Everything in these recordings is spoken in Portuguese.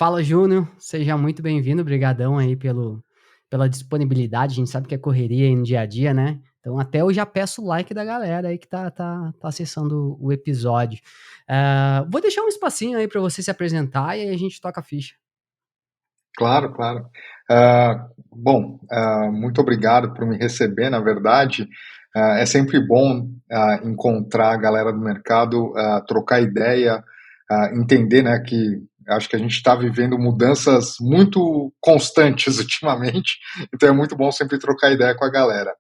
Fala, Júnior, seja muito bem-vindo, brigadão aí pela disponibilidade, a gente sabe que é correria aí no dia a dia, né? Então até eu já peço o like da galera aí que tá acessando o episódio. Vou deixar um espacinho aí para você se apresentar e aí a gente toca a ficha. Claro, claro. Muito obrigado por me receber, na verdade. É sempre bom encontrar a galera do mercado, trocar ideia, entender, né, que acho que a gente está vivendo mudanças muito constantes ultimamente, então é muito bom sempre trocar ideia com a galera.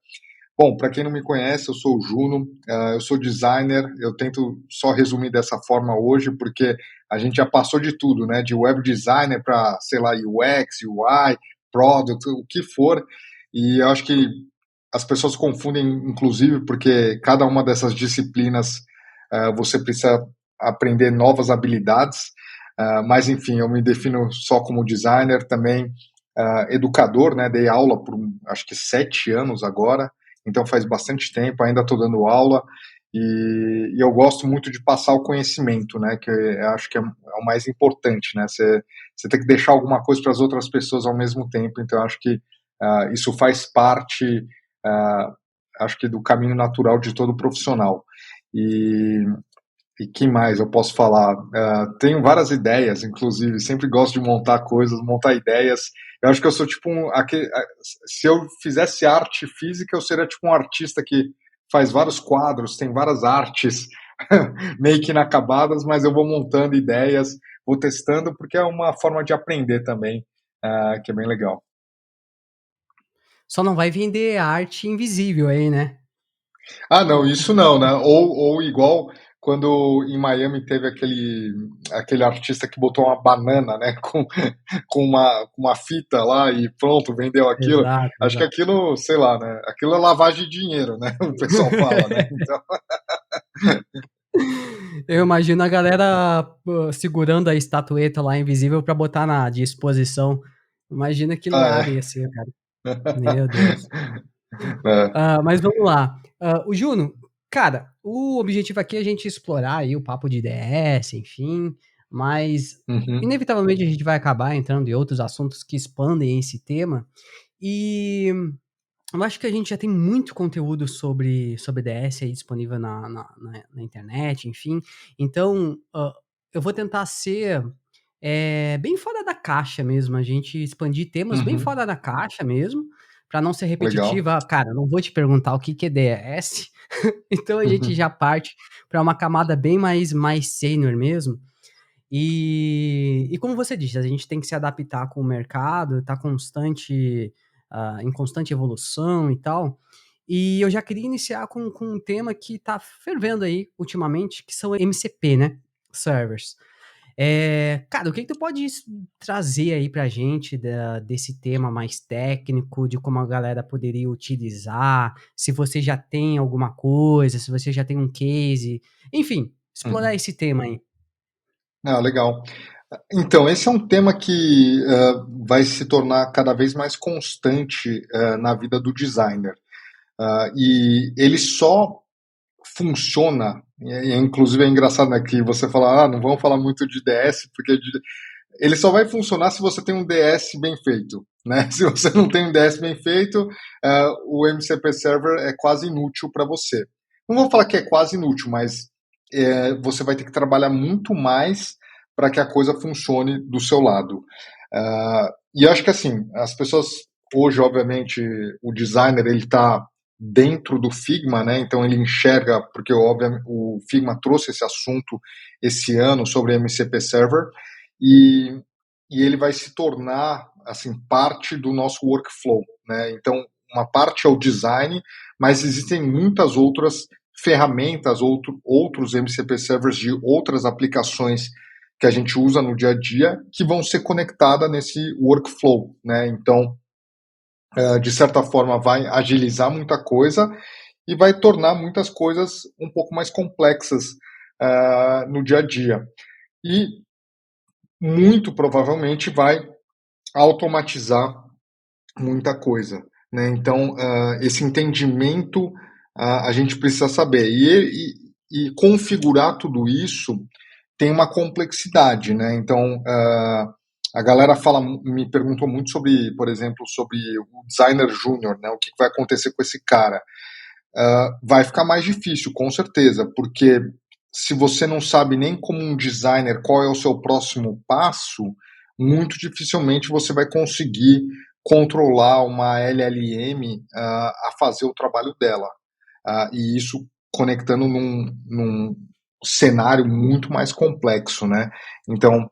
Bom, para quem não me conhece, eu sou o Juno, eu sou designer, eu tento só resumir dessa forma hoje, porque a gente já passou de tudo, né? De web designer para, sei lá, UX, UI, product, o que for, e eu acho que as pessoas confundem, inclusive, porque cada uma dessas disciplinas você precisa aprender novas habilidades, mas enfim, eu me defino só como designer, também educador, né? Dei aula por acho que 7 anos agora, então faz bastante tempo, ainda estou dando aula, e eu gosto muito de passar o conhecimento, né, que eu acho que é o mais importante, né, você tem que deixar alguma coisa para as outras pessoas ao mesmo tempo, então eu acho que isso faz parte, uh, acho que do caminho natural de todo profissional. E, e que mais eu posso falar? Tenho várias ideias, inclusive, sempre gosto de montar coisas, montar ideias. Eu acho que eu sou tipo se eu fizesse arte física, eu seria tipo um artista que faz vários quadros, tem várias artes meio que inacabadas, mas eu vou montando ideias, vou testando, porque é uma forma de aprender também, que é bem legal. Só não vai vender arte invisível aí, né? Ah, não, isso não, né? Ou igual quando em Miami teve aquele artista que botou uma banana, né, com uma fita lá e pronto, vendeu aquilo. Exato, Acho que exato. aquilo, sei lá, né? Aquilo é lavagem de dinheiro, né? O pessoal fala, né? Então, Eu imagino a galera pô, segurando a estatueta lá invisível para botar de exposição. Imagina que irado é. ia ser, cara. Meu Deus. É. Mas vamos lá. O Juno, cara, o objetivo aqui é a gente explorar aí o papo de DS, enfim, mas Uhum, inevitavelmente a gente vai acabar entrando em outros assuntos que expandem esse tema. E eu acho que a gente já tem muito conteúdo sobre DS aí disponível na internet, enfim. Então, eu vou tentar ser bem fora da caixa mesmo, a gente expandir temas bem uhum, fora da caixa mesmo, para não ser legal. repetitiva. Cara, eu não vou te perguntar o que que é DS, então a gente já parte para uma camada bem mais sênior mesmo. E como você disse, a gente tem que se adaptar com o mercado, tá em constante evolução e tal. E eu já queria iniciar com um tema que tá fervendo aí ultimamente, que são MCP, né? Servers. Cara, o que que tu pode trazer aí pra gente desse tema mais técnico, de como a galera poderia utilizar, se você já tem alguma coisa, se você já tem um case, enfim, explorar Uhum. esse tema aí. Ah, legal. Então, esse é um tema que vai se tornar cada vez mais constante na vida do designer. E ele só funciona, inclusive é engraçado, né, que você fala, não vamos falar muito de DS, porque ele só vai funcionar se você tem um DS bem feito, né? Se você não tem um DS bem feito, o MCP Server é quase inútil para você. Não vou falar que é quase inútil, mas você vai ter que trabalhar muito mais para que a coisa funcione do seu lado. E acho que assim, as pessoas hoje, obviamente, o designer ele está dentro do Figma, né? Então ele enxerga, porque obviamente o Figma trouxe esse assunto esse ano sobre MCP Server e, e ele vai se tornar assim parte do nosso workflow, né? Então uma parte é o design, mas existem muitas outras ferramentas, outros MCP servers de outras aplicações que a gente usa no dia a dia que vão ser conectadas nesse workflow, né? Então, de certa forma, vai agilizar muita coisa e vai tornar muitas coisas um pouco mais complexas no dia a dia. E muito provavelmente vai automatizar muita coisa, né? Então, esse entendimento a gente precisa saber. E configurar tudo isso tem uma complexidade, né? Então, A galera me perguntou muito sobre, por exemplo, sobre o designer júnior, né? O que vai acontecer com esse cara? Vai ficar mais difícil, com certeza, porque se você não sabe nem como um designer qual é o seu próximo passo, muito dificilmente você vai conseguir controlar uma LLM a fazer o trabalho dela. E isso conectando num cenário muito mais complexo, né? Então,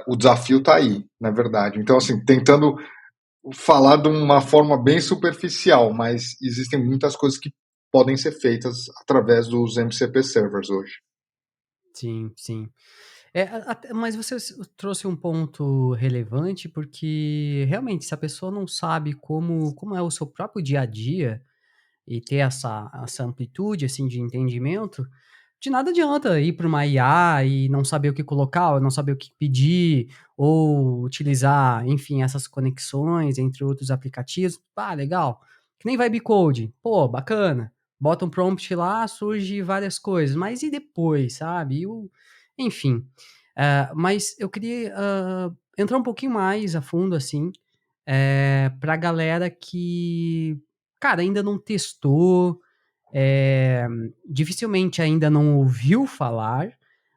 o desafio está aí, na verdade. Então, assim, tentando falar de uma forma bem superficial, mas existem muitas coisas que podem ser feitas através dos MCP servers hoje. Sim, sim. Mas você trouxe um ponto relevante, porque realmente, se a pessoa não sabe como é o seu próprio dia a dia e ter essa amplitude assim de entendimento, de nada adianta ir para uma IA e não saber o que colocar, ou não saber o que pedir, ou utilizar, enfim, essas conexões entre outros aplicativos. Ah, legal. Que nem Vibe Coding. Pô, bacana. Bota um prompt lá, surge várias coisas. Mas e depois, sabe? Enfim. Mas eu queria entrar um pouquinho mais a fundo, assim, pra galera que, cara, ainda não testou, eh, dificilmente ainda não ouviu falar,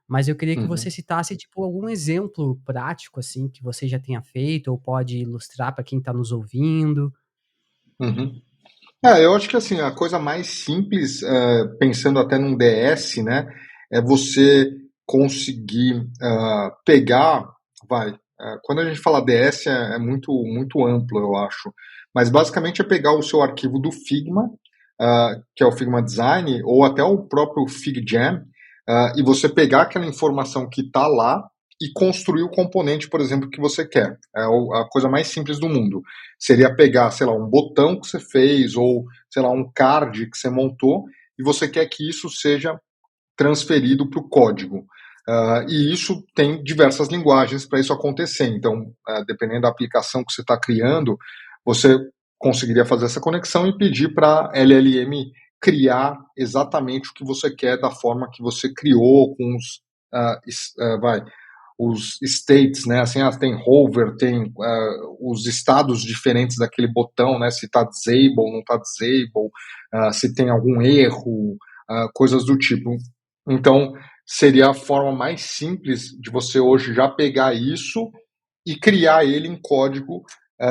mas eu queria que você Uhum, citasse, tipo, algum exemplo prático, assim, que você já tenha feito ou pode ilustrar para quem está nos ouvindo. uhum. Eu acho que assim, a coisa mais simples, pensando até num DS, né, é você conseguir pegar, quando a gente fala DS é muito, muito amplo, eu acho, mas basicamente é pegar o seu arquivo do Figma, que é o Figma Design, ou até o próprio FigJam, e você pegar aquela informação que está lá e construir o componente, por exemplo, que você quer. É a coisa mais simples do mundo. Seria pegar, sei lá, um botão que você fez, ou, sei lá, um card que você montou, e você quer que isso seja transferido para o código. E isso tem diversas linguagens para isso acontecer. Então, dependendo da aplicação que você está criando, você conseguiria fazer essa conexão e pedir para a LLM criar exatamente o que você quer da forma que você criou, com os states, né? Assim, tem hover, tem os estados diferentes daquele botão, né? Se está disable, não está disable, se tem algum erro, coisas do tipo. Então, seria a forma mais simples de você hoje já pegar isso e criar ele em código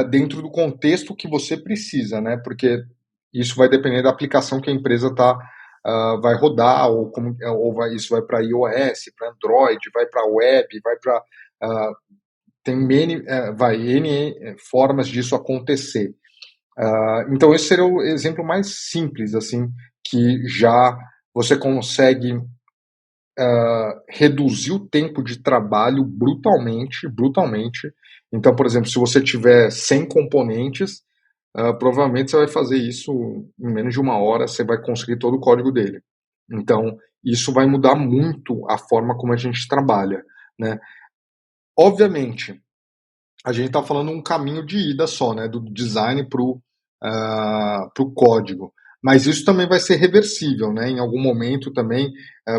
dentro do contexto que você precisa, né? Porque isso vai depender da aplicação que a empresa vai rodar, isso vai para iOS, para Android, vai para web, vai para. Tem N formas disso acontecer. Então, esse seria o exemplo mais simples, assim, que já você consegue reduzir o tempo de trabalho brutalmente, brutalmente. Então, por exemplo, se você tiver 100 componentes, provavelmente você vai fazer isso em menos de uma hora, você vai conseguir todo o código dele. Então, isso vai mudar muito a forma como a gente trabalha, né? Obviamente, a gente está falando um caminho de ida só, né? Do design para o código. Mas isso também vai ser reversível, né? Em algum momento também,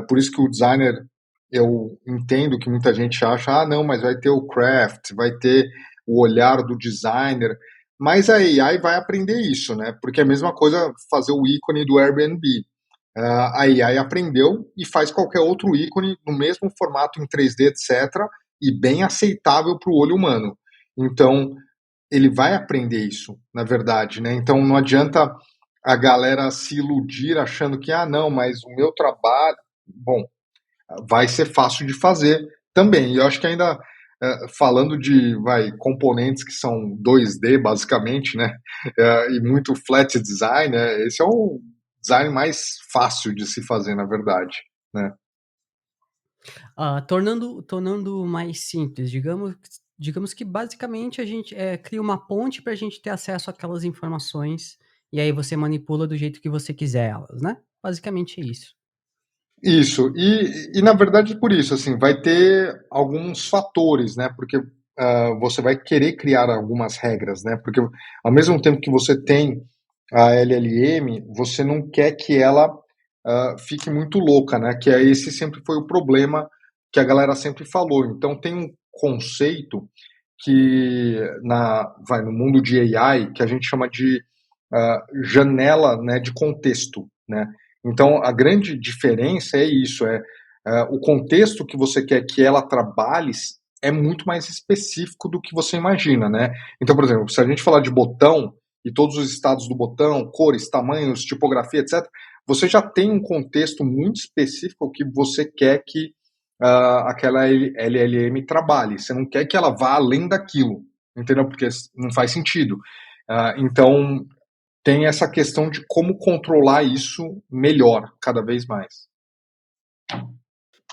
por isso que o designer, eu entendo que muita gente acha, não, mas vai ter o craft, vai ter o olhar do designer, mas a AI vai aprender isso, né? Porque é a mesma coisa fazer o ícone do Airbnb. A AI aprendeu e faz qualquer outro ícone no mesmo formato em 3D, etc., e bem aceitável para o olho humano. Então, ele vai aprender isso, na verdade, né? Então, não adianta a galera se iludir achando que, não, mas o meu trabalho, bom, vai ser fácil de fazer também. E eu acho que ainda, falando de, componentes que são 2D, basicamente, né? E muito flat design, né? Esse é o design mais fácil de se fazer, na verdade, né? Tornando mais simples, digamos que basicamente a gente cria uma ponte para a gente ter acesso àquelas informações e aí você manipula do jeito que você quiser elas, né? Basicamente é isso. Isso, e na verdade por isso, assim, vai ter alguns fatores, né? Porque você vai querer criar algumas regras, né? Porque ao mesmo tempo que você tem a LLM, você não quer que ela fique muito louca, né? Que esse sempre foi o problema que a galera sempre falou. Então tem um conceito que no mundo de AI, que a gente chama de janela, né, de contexto, né? Então, a grande diferença é isso, o contexto que você quer que ela trabalhe é muito mais específico do que você imagina, né? Então, por exemplo, se a gente falar de botão e todos os estados do botão, cores, tamanhos, tipografia, etc., você já tem um contexto muito específico que você quer que aquela LLM trabalhe. Você não quer que ela vá além daquilo, entendeu? Porque não faz sentido. Então, tem essa questão de como controlar isso melhor, cada vez mais.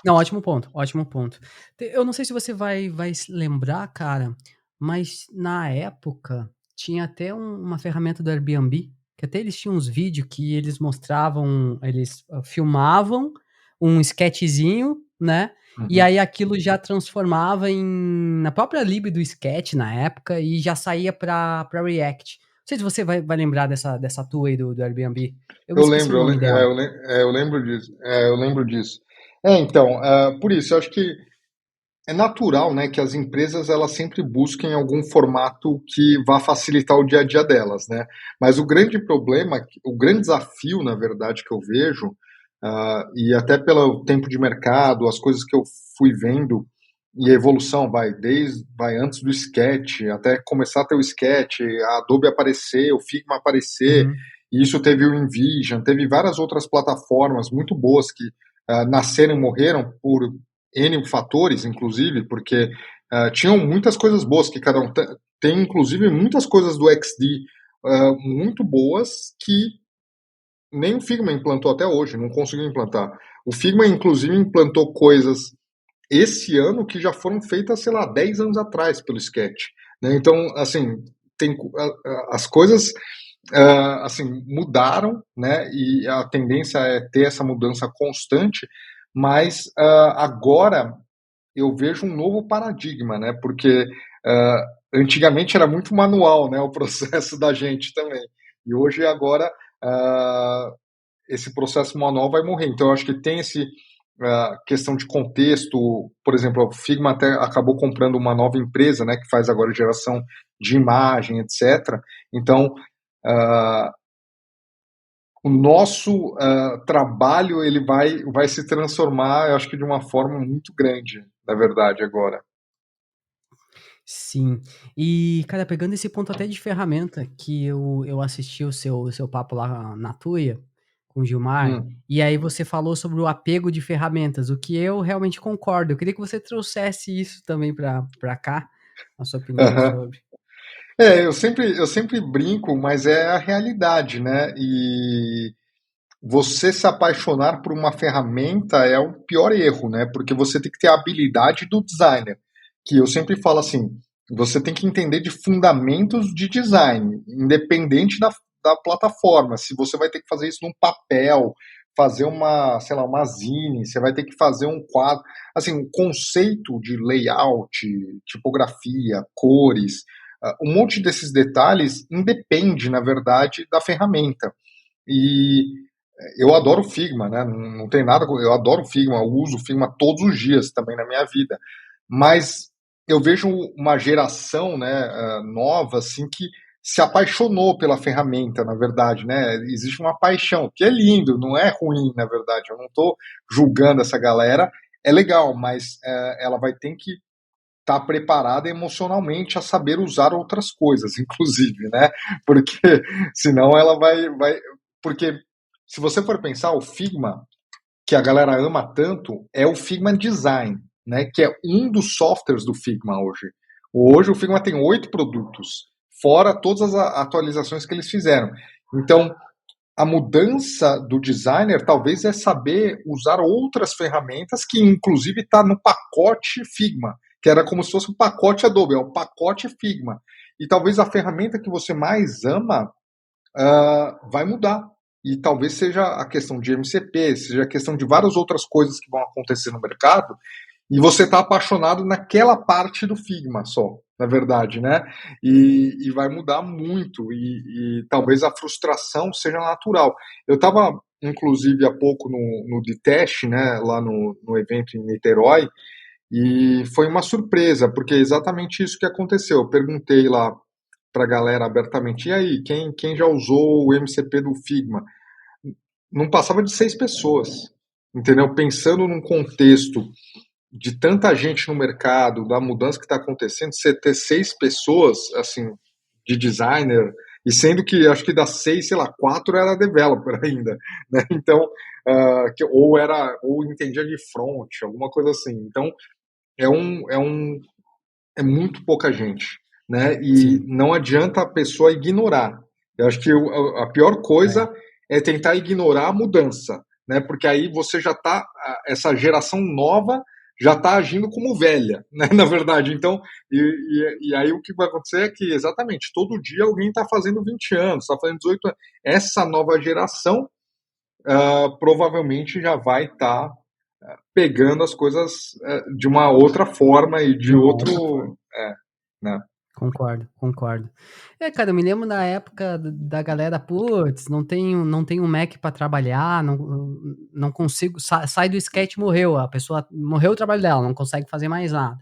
Não, ótimo ponto, ótimo ponto. Eu não sei se você vai se lembrar, cara, mas na época tinha até uma ferramenta do Airbnb, que até eles tinham uns vídeos que eles mostravam, eles filmavam um sketchzinho, né? E Uhum. aí aquilo já transformava na própria lib do sketch na época e já saía para React. Não sei se você vai lembrar dessa tool aí do Airbnb. Eu me Eu esqueci o lembro, nome dela. eu lembro disso. Eu lembro disso. Então, por isso, eu acho que é natural, né, que as empresas elas sempre busquem algum formato que vá facilitar o dia a dia delas, né? Mas o grande problema, o grande desafio, na verdade, que eu vejo, e até pelo tempo de mercado, as coisas que eu fui vendo e a evolução vai antes do Sketch, até começar a ter o Sketch, a Adobe aparecer, o Figma aparecer, Uhum. e isso teve o InVision, teve várias outras plataformas muito boas que nasceram e morreram por N fatores, inclusive, porque tinham muitas coisas boas que cada um tem, inclusive muitas coisas do XD muito boas que nem o Figma implantou até hoje, não conseguiu implantar. O Figma, inclusive, implantou coisas esse ano que já foram feitas, sei lá, 10 anos atrás pelo Sketch. Né? Então, assim, as coisas assim, mudaram, né? E a tendência é ter essa mudança constante, mas agora eu vejo um novo paradigma, né? Porque antigamente era muito manual, né? O processo da gente também. E hoje, agora, esse processo manual vai morrer. Então, eu acho que tem esse questão de contexto. Por exemplo, o Figma até acabou comprando uma nova empresa, né? Que faz agora geração de imagem, etc. Então, o nosso trabalho ele vai se transformar, eu acho que de uma forma muito grande, na verdade, agora. Sim. E, cara, pegando esse ponto até de ferramenta, que eu assisti o seu papo lá na Tuia, com o Gilmar, Hum. e aí você falou sobre o apego de ferramentas, o que eu realmente concordo. Eu queria que você trouxesse isso também para cá, a sua opinião Aham. sobre. Eu sempre brinco, mas é a realidade, né? E você se apaixonar por uma ferramenta é o pior erro, né? Porque você tem que ter a habilidade do designer, que eu sempre falo assim, você tem que entender de fundamentos de design, independente da plataforma. Se você vai ter que fazer isso num papel, fazer uma, sei lá, uma zine, você vai ter que fazer um quadro. Assim, o conceito de layout, tipografia, cores, um monte desses detalhes independe, na verdade, da ferramenta. E eu adoro Figma, né? Não tem nada. Eu adoro Figma, eu uso Figma todos os dias também na minha vida. Mas eu vejo uma geração, né, nova, assim, que se apaixonou pela ferramenta, na verdade, né? Existe uma paixão, que é lindo, não é ruim, na verdade. Eu não estou julgando essa galera. É legal, mas ela vai ter que estar preparada emocionalmente a saber usar outras coisas, inclusive, né? Porque senão ela vai. Porque se você for pensar, o Figma, que a galera ama tanto, é o Figma Design, né? Que é um dos softwares do Figma hoje. Hoje o Figma tem 8 produtos, fora todas as atualizações que eles fizeram. Então, a mudança do designer talvez é saber usar outras ferramentas que inclusive está no pacote Figma, que era como se fosse um pacote Adobe, é o pacote Figma. E talvez a ferramenta que você mais ama vai mudar. E talvez seja a questão de MCP, seja a questão de várias outras coisas que vão acontecer no mercado, e você está apaixonado naquela parte do Figma só, na verdade, né? E vai mudar muito, e talvez a frustração seja natural. Eu estava, inclusive, há pouco no Ditest, né, lá no evento em Niterói, E foi uma surpresa, porque é exatamente isso que aconteceu. Eu perguntei lá para a galera abertamente, e aí, quem já usou o MCP do Figma? Não passava de 6 pessoas, entendeu? Pensando num contexto de tanta gente no mercado, da mudança que está acontecendo, você ter 6 pessoas, assim, de designer, e sendo que acho que das 6, sei lá, 4 era developer ainda, né? Então, ou entendia de front, alguma coisa assim. Então, é um, é um, é muito pouca gente, né? E Sim. não adianta a pessoa ignorar. Eu acho que a pior É. coisa é tentar ignorar a mudança, né? Porque aí você já tá, essa geração nova já está agindo como velha, né? Na verdade. Então, e aí o que vai acontecer é que exatamente todo dia alguém está fazendo 20 anos, está fazendo 18 anos. Essa nova geração provavelmente já vai estar pegando as coisas de uma outra forma e De de uma outra forma. outro. Né? Concordo, concordo. Cara, eu me lembro da época da galera, putz, não tenho um Mac para trabalhar, não consigo, sai do sketch, morreu, a pessoa morreu o trabalho dela, não consegue fazer mais nada.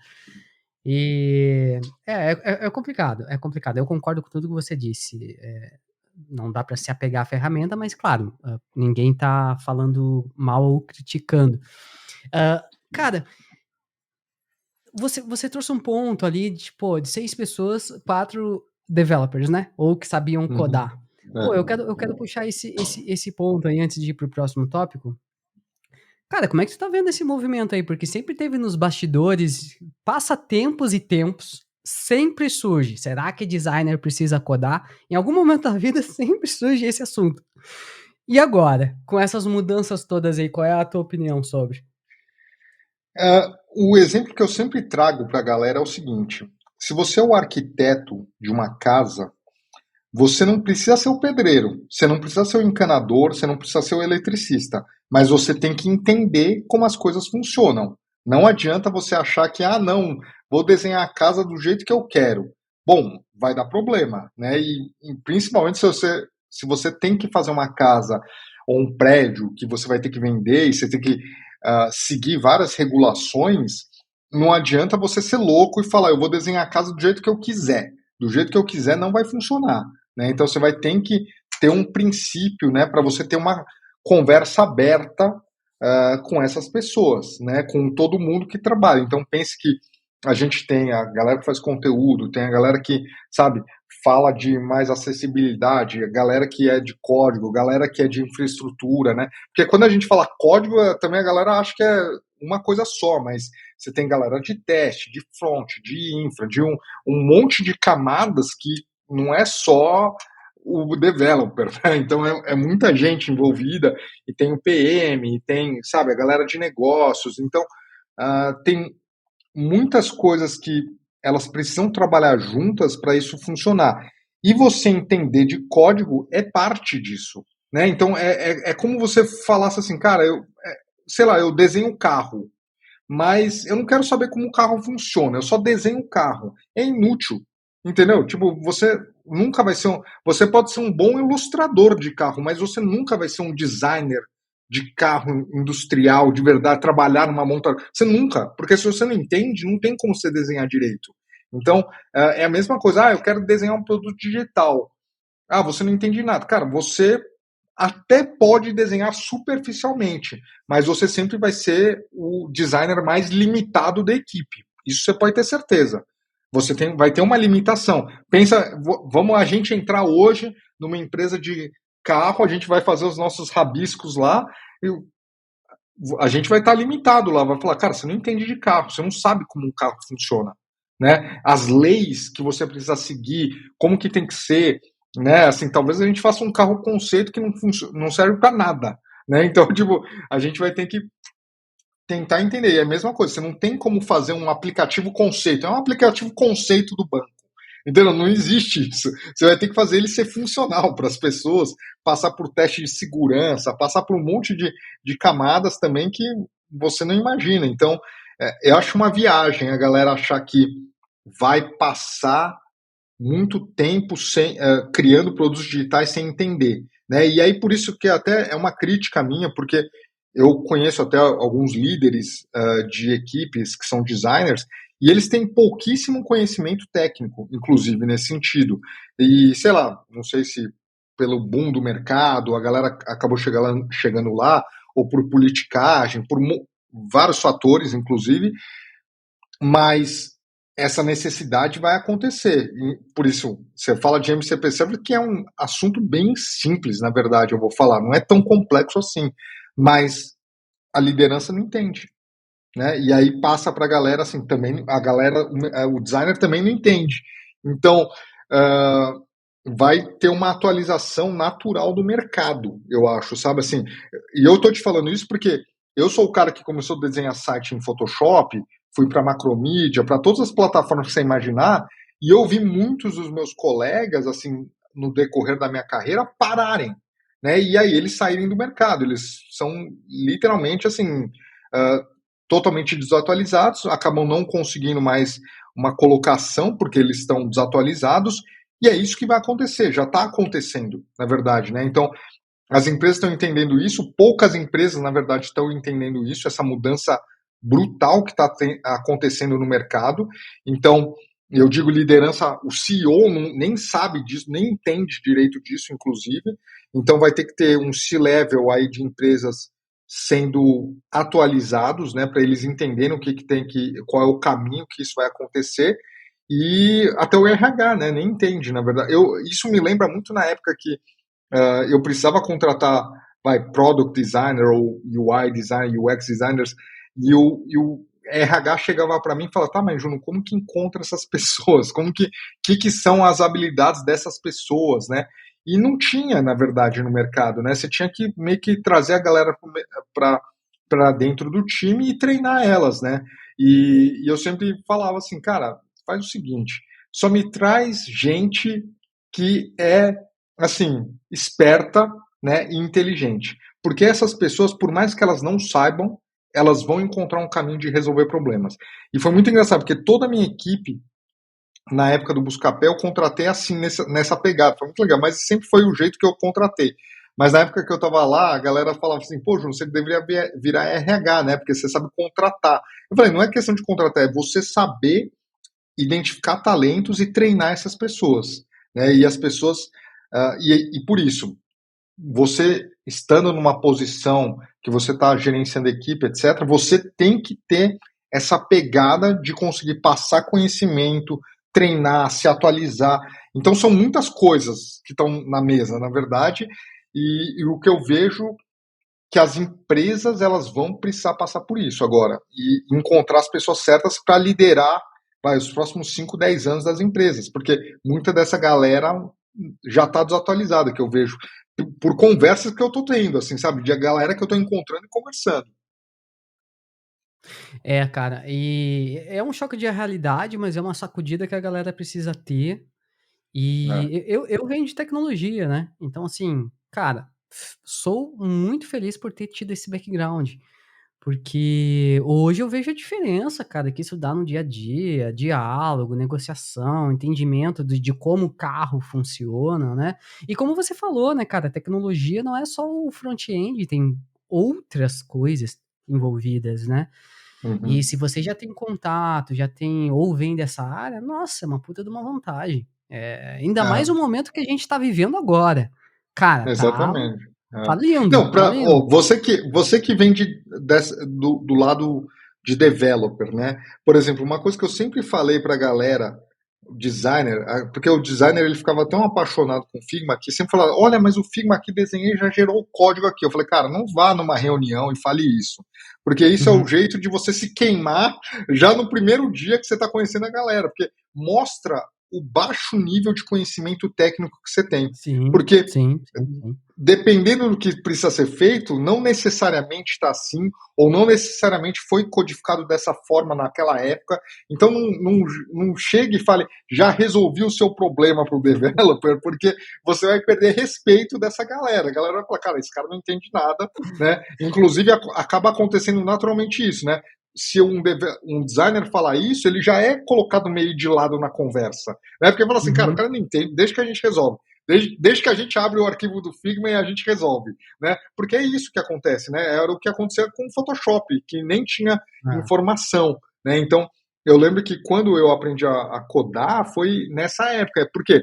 E é complicado, é complicado. Eu concordo com tudo que você disse. Não dá para se apegar à ferramenta, mas claro, ninguém tá falando mal ou criticando. Ah, cara, você trouxe um ponto ali de, pô, de 6 pessoas, 4 developers, né? Ou que sabiam Uhum. codar. Pô, eu quero puxar esse ponto aí antes de ir pro próximo tópico. Cara, como é que tu tá vendo esse movimento aí? Porque sempre teve nos bastidores, passa tempos e tempos, sempre surge. Será que designer precisa codar? Em algum momento da vida sempre surge esse assunto. E agora, com essas mudanças todas aí, qual é a tua opinião sobre? O exemplo que eu sempre trago para a galera é o seguinte: se você é o arquiteto de uma casa, você não precisa ser o pedreiro, você não precisa ser o encanador, você não precisa ser o eletricista, mas você tem que entender como as coisas funcionam. Não adianta você achar que, não, vou desenhar a casa do jeito que eu quero. Bom, vai dar problema, né? E principalmente se você tem que fazer uma casa ou um prédio que você vai ter que vender e você tem que seguir várias regulações, não adianta você ser louco e falar, eu vou desenhar a casa do jeito que eu quiser. Do jeito que eu quiser não vai funcionar. Né? Então você vai ter que ter um princípio, né, para você ter uma conversa aberta com essas pessoas, né, com todo mundo que trabalha. Então pense que a gente tem a galera que faz conteúdo, tem a galera que, sabe, fala de mais acessibilidade, a galera que é de código, a galera que é de infraestrutura, né? Porque quando a gente fala código, também a galera acha que é uma coisa só, mas você tem galera de teste, de front, de infra, de um monte de camadas que não é só o developer, né? Então é muita gente envolvida, e tem o PM, e tem, sabe, a galera de negócios. Então tem muitas coisas que elas precisam trabalhar juntas para isso funcionar. E você entender de código é parte disso. Né? Então é como você falasse assim, cara, sei lá, eu desenho um carro, mas eu não quero saber como o carro funciona, eu só desenho o carro. É inútil, entendeu? Tipo, você nunca vai ser você pode ser um bom ilustrador de carro, mas você nunca vai ser um designer de carro industrial, de verdade, trabalhar numa montadora. Você nunca, porque se você não entende, não tem como você desenhar direito. Então, é a mesma coisa, eu quero desenhar um produto digital. Você não entende nada. Cara, você até pode desenhar superficialmente, mas você sempre vai ser o designer mais limitado da equipe. Isso você pode ter certeza. Vai ter uma limitação. Pensa, vamos a gente entrar hoje numa empresa de carro, a gente vai fazer os nossos rabiscos lá, e a gente vai estar limitado lá, vai falar, cara, você não entende de carro, você não sabe como um carro funciona, né? As leis que você precisa seguir, como que tem que ser, né? Assim, talvez a gente faça um carro conceito que não serve para nada, né? Então, tipo, a gente vai ter que tentar entender. É a mesma coisa, você não tem como fazer um aplicativo conceito, é um aplicativo conceito do banco. Entendeu? Não existe isso. Você vai ter que fazer ele ser funcional para as pessoas, passar por teste de segurança, passar por um monte de camadas também que você não imagina. Então, eu acho uma viagem a galera achar que vai passar muito tempo criando produtos digitais sem entender. Né? E aí, por isso que até é uma crítica minha, porque eu conheço até alguns líderes de equipes que são designers, e eles têm pouquíssimo conhecimento técnico, inclusive, nesse sentido. E, sei lá, não sei se pelo boom do mercado, a galera acabou chegando lá, ou por politicagem, por vários fatores, inclusive, mas essa necessidade vai acontecer. E por isso, você fala de MCP Server, que é um assunto bem simples, na verdade, eu vou falar. Não é tão complexo assim, mas a liderança não entende. Né? E aí passa para a galera, assim, também, a galera, o designer também não entende. Então, vai ter uma atualização natural do mercado, eu acho, sabe, assim, e eu tô te falando isso porque eu sou o cara que começou a desenhar site em Photoshop, fui para Macromedia, para todas as plataformas que você imaginar, e eu vi muitos dos meus colegas, assim, no decorrer da minha carreira, pararem, né, e aí eles saírem do mercado, eles são literalmente, assim, totalmente desatualizados, acabam não conseguindo mais uma colocação, porque eles estão desatualizados, e é isso que vai acontecer, já está acontecendo, na verdade, né? Então, as empresas estão entendendo isso, poucas empresas, na verdade, estão entendendo isso, essa mudança brutal que está acontecendo no mercado. Então, eu digo liderança, o CEO nem sabe disso, nem entende direito disso, inclusive. Então, vai ter que ter um C-level aí de empresas sendo atualizados, né, para eles entenderem o que tem qual é o caminho que isso vai acontecer. E até o RH, né, nem entende, na verdade. Isso me lembra muito na época que eu precisava contratar product designer ou UI designer, UX designers, e o RH chegava para mim e falava, tá, mas Juno, como que encontra essas pessoas? Como que são as habilidades dessas pessoas, né? E não tinha, na verdade, no mercado, né? Você tinha que meio que trazer a galera para dentro do time e treinar elas, né? E eu sempre falava assim, cara, faz o seguinte, só me traz gente que é, assim, esperta, né, e inteligente. Porque essas pessoas, por mais que elas não saibam, elas vão encontrar um caminho de resolver problemas. E foi muito engraçado, porque toda a minha equipe, na época do Buscapé, eu contratei assim, nessa pegada. Foi muito legal, mas sempre foi o jeito que eu contratei. Mas na época que eu estava lá, a galera falava assim, pô, Júnior, você deveria virar RH, né? Porque você sabe contratar. Eu falei, não é questão de contratar, é você saber identificar talentos e treinar essas pessoas. Né? E as pessoas. E por isso, você estando numa posição que você está gerenciando a equipe, etc., você tem que ter essa pegada de conseguir passar conhecimento, treinar, se atualizar. Então, são muitas coisas que estão na mesa, na verdade, e o que eu vejo que as empresas elas vão precisar passar por isso agora e encontrar as pessoas certas para liderar os próximos 5, 10 anos das empresas, porque muita dessa galera já está desatualizada, que eu vejo por conversas que eu estou tendo, assim, sabe, de a galera que eu estou encontrando e conversando. É, cara, e é um choque de realidade, mas é uma sacudida que a galera precisa ter. É. E eu venho de tecnologia, né? Então, assim, cara, sou muito feliz por ter tido esse background. Porque hoje eu vejo a diferença, cara, que isso dá no dia a dia, diálogo, negociação, entendimento de como o carro funciona, né? E como você falou, né, cara, tecnologia não é só o front-end, tem outras coisas envolvidas, né? E Uhum. se você já tem contato, já tem ou vem dessa área, nossa, é uma puta de uma vantagem. Ainda mais o É, momento que a gente tá vivendo agora. Cara, exatamente. tá É. lindo, Não, tá lindo. você que vem do lado de developer, né? Por exemplo, uma coisa que eu sempre falei para a galera, designer, porque o designer ele ficava tão apaixonado com o Figma que sempre falava: olha, mas o Figma aqui desenhei já gerou o código aqui. Eu falei, cara, não vá numa reunião e fale isso, porque isso é o Uhum. jeito de você se queimar já no primeiro dia que você está conhecendo a galera, porque mostra o baixo nível de conhecimento técnico que você tem. Sim, Porque sim, sim, sim. dependendo do que precisa ser feito, não necessariamente está assim, ou não necessariamente foi codificado dessa forma naquela época. Então não chegue e fale, já resolvi o seu problema para o developer, porque você vai perder respeito dessa galera. A galera vai falar, cara, esse cara não entende nada, né? Inclusive, acaba acontecendo naturalmente isso, né? Se um designer falar isso, ele já é colocado meio de lado na conversa. Né? Porque fala assim, cara, o Uhum. cara não entende, deixa que a gente resolve. desde que a gente abre o arquivo do Figma e a gente resolve, né? Porque é isso que acontece, né? Era o que acontecia com o Photoshop, que nem tinha É. informação, né? Então, eu lembro que quando eu aprendi a codar foi nessa época, porque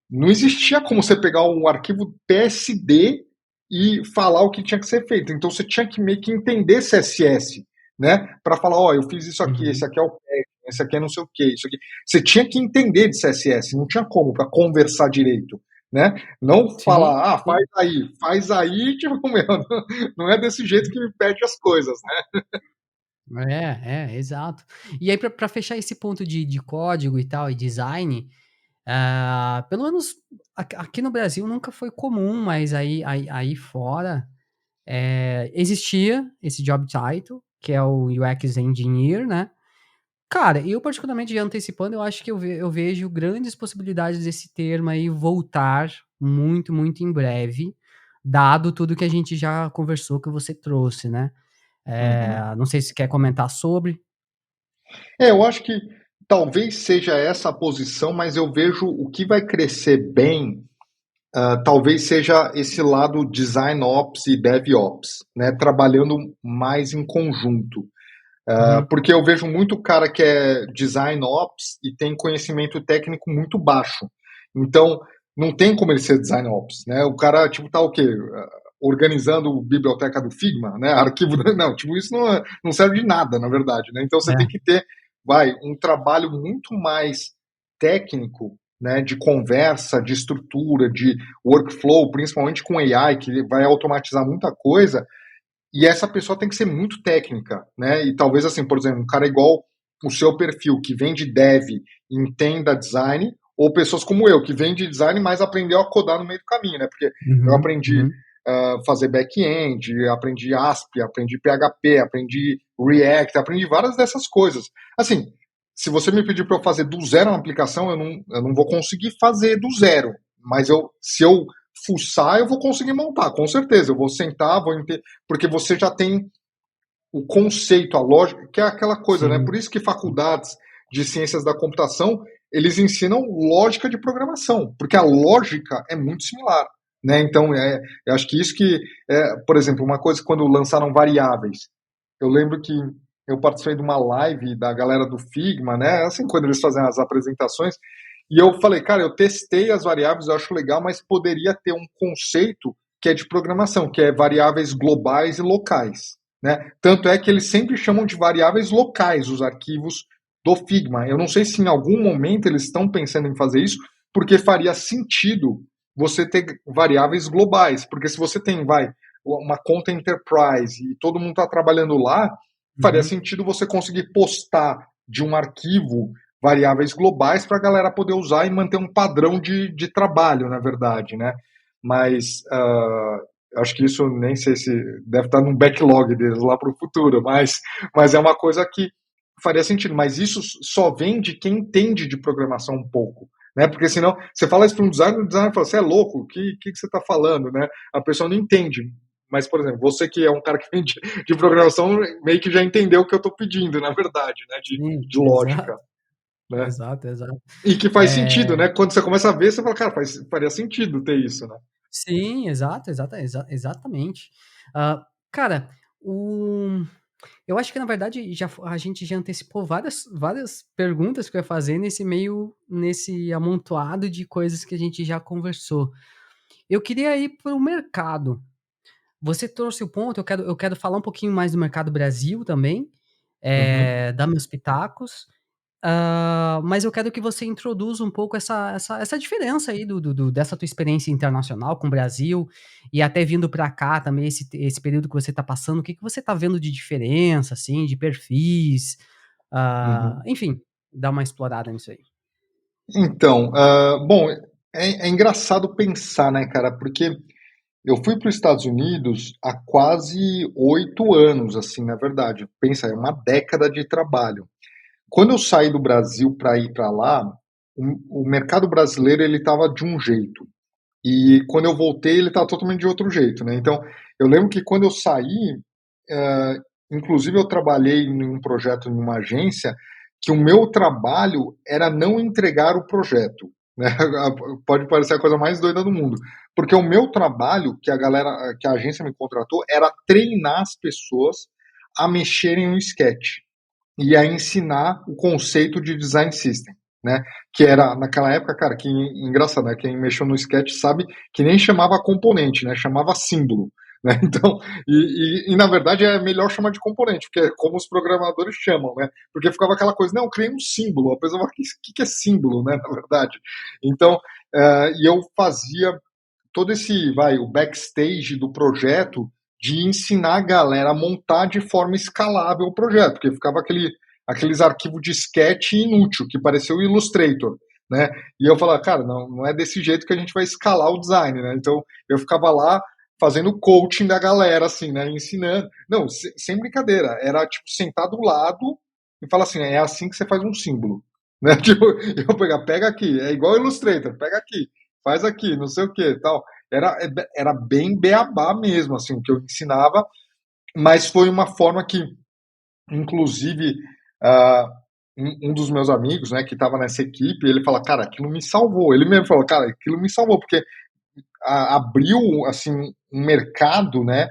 não existia como você pegar um arquivo PSD e falar o que tinha que ser feito. Então você tinha que meio que entender CSS, né? Para falar, ó, eu fiz isso aqui, esse Uhum. aqui é o pack, esse aqui é não sei o que, isso aqui. Você tinha que entender de CSS, não tinha como para conversar direito, né? Não Sim, falar, sim. faz aí, tipo, meu, não é desse jeito que me pede as coisas, né? Exato. E aí pra fechar esse ponto de código e tal, e design, pelo menos aqui no Brasil nunca foi comum, mas aí fora, existia esse job title, que é o UX Engineer, né. Cara, eu particularmente já antecipando, eu acho que eu vejo grandes possibilidades desse termo aí voltar muito, muito em breve, dado tudo que a gente já conversou, que você trouxe, né. Uhum. Não sei se quer comentar sobre. Eu acho que talvez seja essa a posição, mas eu vejo o que vai crescer bem. Talvez seja esse lado design ops e dev ops, né, trabalhando mais em conjunto. Uhum. Porque eu vejo muito cara que é design ops e tem conhecimento técnico muito baixo. Então, não tem como ele ser design ops, né? O cara, tipo, tá o quê? Organizando biblioteca do Figma, né? Arquivo, não, tipo, isso não serve de nada, na verdade, né? Então você tem É. que ter, um trabalho muito mais técnico, né, de conversa, de estrutura, de workflow, principalmente com AI, que vai automatizar muita coisa, e essa pessoa tem que ser muito técnica, né? E talvez assim, por exemplo, um cara igual o seu perfil, que vem de dev, entenda design, ou pessoas como eu, que vem de design, mas aprendeu a codar no meio do caminho, né? Porque eu Uhum, aprendi uhum. fazer back-end, aprendi ASP, aprendi PHP, aprendi React, aprendi várias dessas coisas. Assim, se você me pedir para eu fazer do zero uma aplicação, eu não vou conseguir fazer do zero. Mas se eu fuçar, eu vou conseguir montar, com certeza. Eu vou sentar, porque você já tem o conceito, a lógica, que é aquela coisa, né? Por Sim, isso que sim. faculdades de ciências da computação, eles ensinam lógica de programação, porque a lógica é muito similar, né? Então, eu acho que isso que, por exemplo, uma coisa quando lançaram variáveis, eu lembro que eu participei de uma live da galera do Figma, né? Assim, quando eles fazem as apresentações, e eu falei, cara, eu testei as variáveis, eu acho legal, mas poderia ter um conceito que é de programação, que é variáveis globais e locais, né? Tanto é que eles sempre chamam de variáveis locais os arquivos do Figma. Eu não sei se em algum momento eles estão pensando em fazer isso, porque faria sentido você ter variáveis globais, porque se você tem, uma conta enterprise e todo mundo está trabalhando lá, faria Uhum. sentido você conseguir postar de um arquivo variáveis globais para a galera poder usar e manter um padrão de trabalho, na verdade, né? Mas acho que isso nem sei se deve estar no backlog deles lá para o futuro, mas é uma coisa que faria sentido. Mas isso só vem de quem entende de programação um pouco, né? Porque senão você fala isso para um designer, o designer fala, você é louco, o que você está falando, né? A pessoa não entende. Mas, por exemplo, você que é um cara que vem de programação, meio que já entendeu o que eu estou pedindo, na verdade, né? Sim, De lógica, exato, né? exato, exato. E que faz sentido, Eh, né? Quando você começa a ver, você fala, cara, faria sentido ter isso, né? sim, exatamente. Cara, o eu acho que na verdade a gente já antecipou várias perguntas que eu ia fazer nesse amontoado de coisas que a gente já conversou. Eu queria ir para o mercado. Você trouxe o ponto, eu quero falar um pouquinho mais do mercado Brasil também, Uhum. dar meus pitacos. Mas eu quero que você introduza um pouco essa diferença aí dessa tua experiência internacional com o Brasil, e até vindo para cá também, esse período que você está passando, o que que você está vendo de diferença, assim, de perfis, Uhum. enfim, dá uma explorada nisso aí. Então, bom, é engraçado pensar, né, cara, porque eu fui para os Estados Unidos há quase 8 anos, assim, na verdade. Pensa, é uma década de trabalho. Quando eu saí do Brasil para ir para lá, o mercado brasileiro ele estava de um jeito. E quando eu voltei, ele estava totalmente de outro jeito, né? Então, eu lembro que quando eu saí, eh, inclusive eu trabalhei em um projeto em uma agência que o meu trabalho era não entregar o projeto. né? Pode parecer a coisa mais doida do mundo. Porque o meu trabalho, que a agência me contratou, era treinar as pessoas a mexerem no sketch e a ensinar o conceito de design system, né? Que era, naquela época, cara, que engraçado, né? Quem mexeu no sketch sabe que nem chamava componente, né? Chamava símbolo. Né? Então, na verdade é melhor chamar de componente, porque é como os programadores chamam, né? Porque ficava aquela coisa, não, eu criei um símbolo, a pessoa fala, o que é símbolo, né? Na verdade. Então, e eu fazia todo o backstage do projeto de ensinar a galera a montar de forma escalável o projeto, porque ficava aqueles arquivos de sketch inútil, que parecia o Illustrator, né? E eu falava, cara, não é desse jeito que a gente vai escalar o design, né? Então, eu ficava lá fazendo coaching da galera, assim, né? Ensinando. Não, sem brincadeira. Era, tipo, sentar do lado e falar assim, é assim que você faz um símbolo. Né? Tipo, eu pega aqui, é igual o Illustrator, pega aqui, faz aqui, não sei o que, tal. Era bem beabá mesmo, assim, o que eu ensinava, mas foi uma forma que, inclusive, uh, um dos meus amigos, né, que estava nessa equipe, ele fala, cara, aquilo me salvou. Ele mesmo falou, cara, aquilo me salvou, porque abriu, assim, um mercado, né,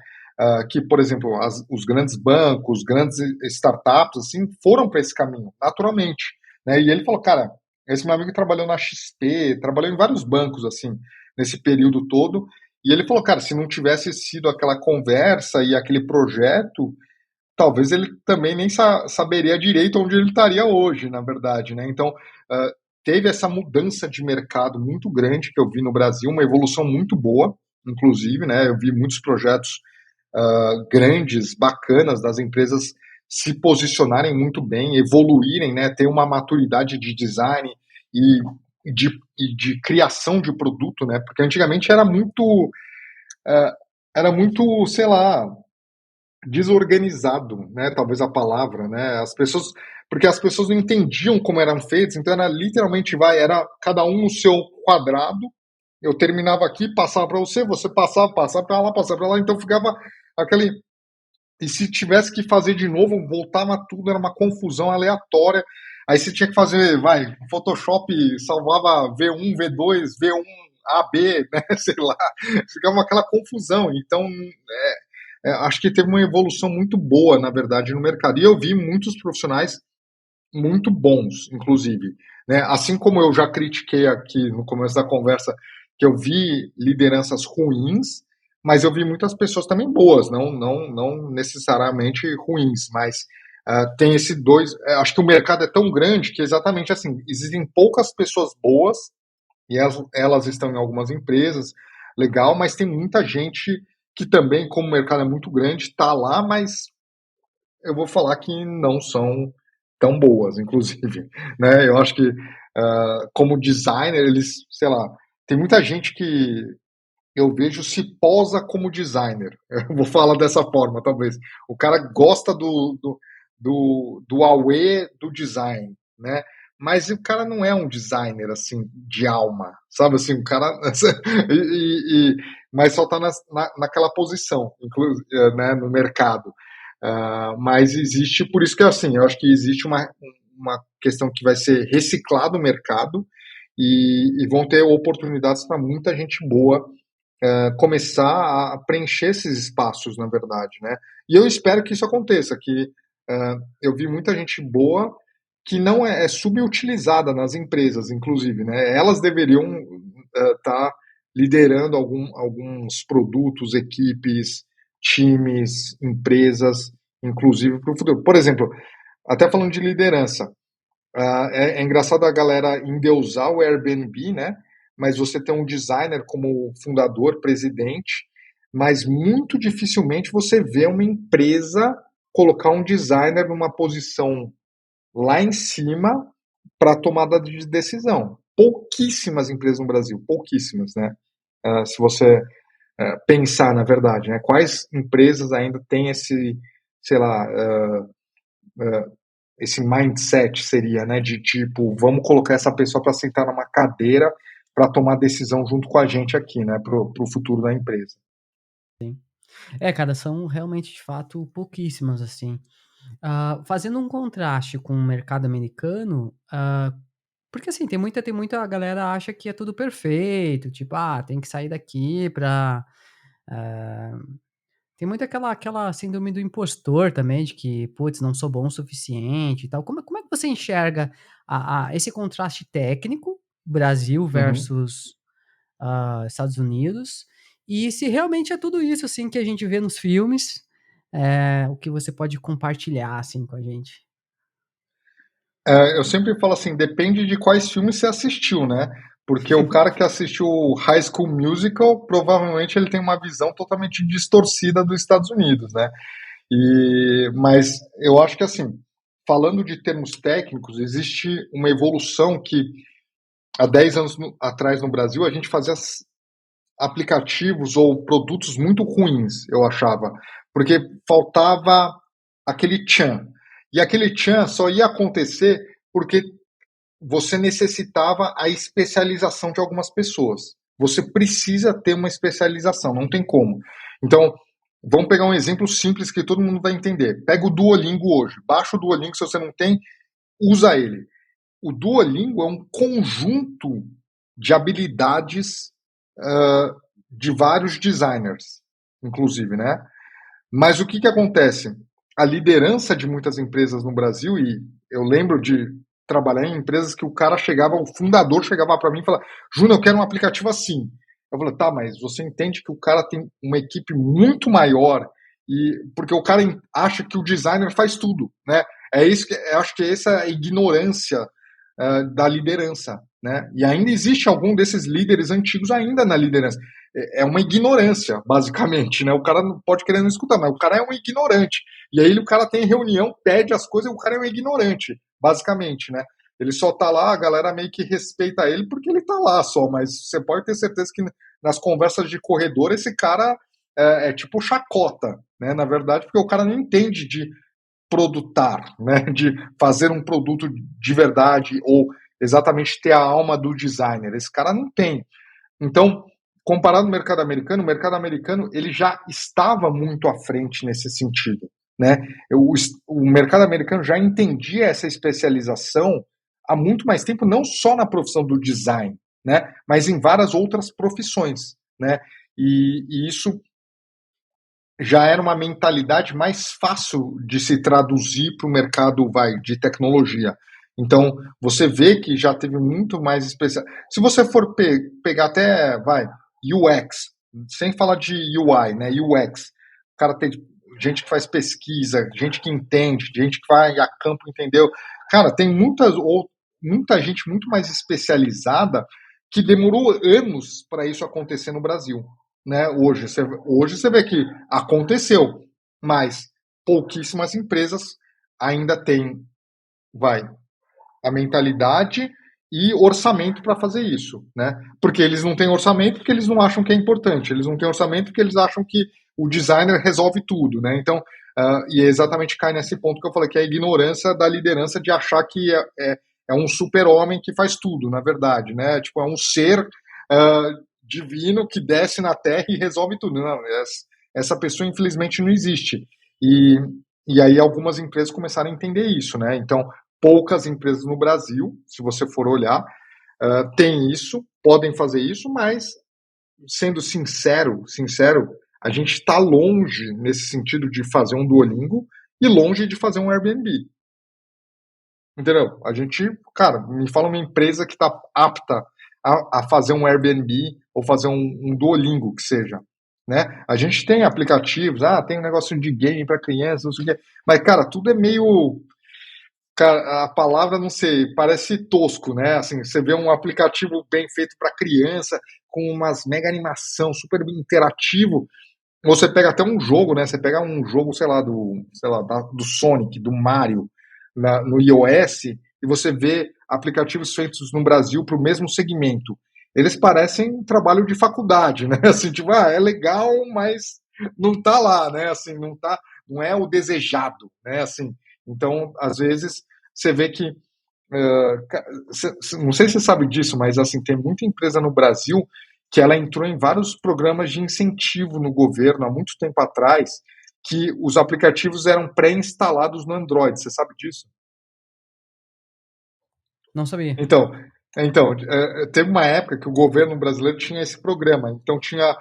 que, por exemplo, os grandes bancos, grandes startups, assim, foram para esse caminho, naturalmente. Né? E ele falou, cara, esse meu amigo trabalhou na XP, trabalhou em vários bancos, assim, nesse período todo, e ele falou, cara, se não tivesse sido aquela conversa e aquele projeto, talvez ele também nem saberia direito onde ele estaria hoje, na verdade, né? Então, teve essa mudança de mercado muito grande que eu vi no Brasil, uma evolução muito boa, inclusive, né? Eu vi muitos projetos grandes, bacanas, das empresas se posicionarem muito bem, evoluírem, né? Ter uma maturidade de design e de criação de produto, né? Porque antigamente era muito, sei lá, desorganizado, né? Talvez a palavra, né? Porque as pessoas não entendiam como eram feitos, então era literalmente era cada um no seu quadrado. Eu terminava aqui, passava para você passava para lá, passava para lá, então ficava aquele. E se tivesse que fazer de novo, voltava tudo, era uma confusão aleatória. Aí você tinha que fazer, Photoshop salvava V1, V2, V1, AB, né? Sei lá, ficava aquela confusão. Então, acho que teve uma evolução muito boa, na verdade, no mercado. E eu vi muitos profissionais muito bons, inclusive. Né? Assim como eu já critiquei aqui no começo da conversa, que eu vi lideranças ruins, mas eu vi muitas pessoas também boas, não necessariamente ruins, mas tem esse dois. Acho que o mercado é tão grande que exatamente assim, existem poucas pessoas boas, e elas estão em algumas empresas, legal, mas tem muita gente que também, como o mercado é muito grande, está lá, mas eu vou falar que não são tão boas, inclusive. Né? Eu acho que, como designer, eles, sei lá, tem muita gente que eu vejo se posa como designer. Eu vou falar dessa forma, talvez. O cara gosta do auê do design, né? Mas o cara não é um designer, assim, de alma, sabe? Assim, o cara... mas só tá naquela posição, né, no mercado. Mas existe, por isso que, assim, eu acho que existe uma questão que vai ser reciclado o mercado e vão ter oportunidades para muita gente boa começar a preencher esses espaços, na verdade, né? E eu espero que isso aconteça, que eu vi muita gente boa que não é subutilizada nas empresas, inclusive, né? Elas deveriam estar liderando alguns produtos, equipes, times, empresas, inclusive para o futuro. Por exemplo, até falando de liderança, é engraçado a galera endeusar o Airbnb, né? Mas você tem um designer como fundador, presidente, mas muito dificilmente você vê uma empresa colocar um designer numa posição lá em cima para tomada de decisão. Pouquíssimas empresas no Brasil, pouquíssimas, né? Se você pensar, na verdade, né? Quais empresas ainda têm esse, sei lá, esse mindset seria, né, de tipo, vamos colocar essa pessoa para sentar numa cadeira para tomar decisão junto com a gente aqui, né, pro futuro da empresa. Cara, são realmente, de fato, pouquíssimas, assim. Fazendo um contraste com o mercado americano, Porque assim, tem muita galera acha que é tudo perfeito, tipo, tem que sair daqui pra, eh, tem muito aquela síndrome do impostor também, de que: "Putz, não sou bom o suficiente e tal". Como é que você enxerga esse contraste técnico, Brasil Uhum. versus, Estados Unidos, e se realmente é tudo isso, assim, que a gente vê nos filmes, o que você pode compartilhar, assim, com a gente? Eu sempre falo assim, depende de quais filmes você assistiu, né? Porque o cara que assistiu High School Musical, provavelmente ele tem uma visão totalmente distorcida dos Estados Unidos, né? Mas eu acho que assim, falando de termos técnicos, existe uma evolução que há 10 anos atrás no Brasil a gente fazia aplicativos ou produtos muito ruins, eu achava, porque faltava aquele tchan. E aquele tchan só ia acontecer porque você necessitava a especialização de algumas pessoas. Você precisa ter uma especialização, não tem como. Então, vamos pegar um exemplo simples que todo mundo vai entender. Pega o Duolingo hoje. Baixa o Duolingo, se você não tem, usa ele. O Duolingo é um conjunto de habilidades de vários designers, inclusive, né? Mas o que, que acontece? A liderança de muitas empresas no Brasil, e eu lembro de trabalhar em empresas que o cara chegava, o fundador chegava para mim e falava: Júnior, eu quero um aplicativo assim. Eu falei: tá, mas você entende que o cara tem uma equipe muito maior, e porque o cara acha que o designer faz tudo, né? É isso que eu acho que essa é a ignorância da liderança, né? E ainda existe algum desses líderes antigos ainda na liderança. É uma ignorância, basicamente, né? O cara não pode querer não escutar, mas o cara é um ignorante. E aí o cara tem reunião, pede as coisas e o cara é um ignorante, basicamente, né? Ele só tá lá, a galera meio que respeita ele porque ele tá lá só, mas você pode ter certeza que nas conversas de corredor esse cara é tipo chacota, né? Na verdade, porque o cara não entende de produtar, né? De fazer um produto de verdade ou exatamente ter a alma do designer. Esse cara não tem. Então, comparado no mercado americano ele já estava muito à frente nesse sentido, né? O mercado americano já entendia essa especialização há muito mais tempo, não só na profissão do design, né? Mas em várias outras profissões, né? E isso já era uma mentalidade mais fácil de se traduzir para o mercado de tecnologia. Então, você vê que já teve muito mais especial. Se você for pegar até, UX, sem falar de UI, né, UX, o cara tem gente que faz pesquisa, gente que entende, gente que vai a campo, entendeu? Cara, tem muita gente muito mais especializada que demorou anos para isso acontecer no Brasil, né? Hoje você vê que aconteceu, mas pouquíssimas empresas ainda têm, vai, a mentalidade e orçamento para fazer isso, né? Porque eles não têm orçamento porque eles não acham que é importante, eles não têm orçamento porque eles acham que o designer resolve tudo, né? Então, e exatamente cai nesse ponto que eu falei, que é a ignorância da liderança de achar que é um super-homem que faz tudo, na verdade, né? Tipo, é um ser divino que desce na Terra e resolve tudo. Não, essa pessoa, infelizmente, não existe. E, e aí algumas empresas começaram a entender isso, né? Então, poucas empresas no Brasil, se você for olhar, têm isso, podem fazer isso, mas, sendo sincero, a gente está longe nesse sentido de fazer um Duolingo e longe de fazer um Airbnb. Entendeu? A gente, cara, me fala uma empresa que está apta a fazer um Airbnb ou fazer um Duolingo, que seja. Né? A gente tem aplicativos, tem um negócio de game para crianças, não sei o quê. Mas, cara, tudo é meio. Cara, a palavra, não sei, parece tosco, né? Assim, você vê um aplicativo bem feito para criança, com umas mega animação, super interativo. Ou você pega até um jogo, né? Você pega um jogo, do Sonic, do Mario, no iOS, e você vê aplicativos feitos no Brasil para o mesmo segmento. Eles parecem um trabalho de faculdade, né? Assim, tipo, é legal, mas não tá lá, né? Assim, não é o desejado, né? Assim, então, às vezes, você vê que não sei se você sabe disso, mas assim, tem muita empresa no Brasil que ela entrou em vários programas de incentivo no governo há muito tempo atrás, que os aplicativos eram pré-instalados no Android. Você sabe disso? Não sabia. Então, teve uma época que o governo brasileiro tinha esse programa, então tinha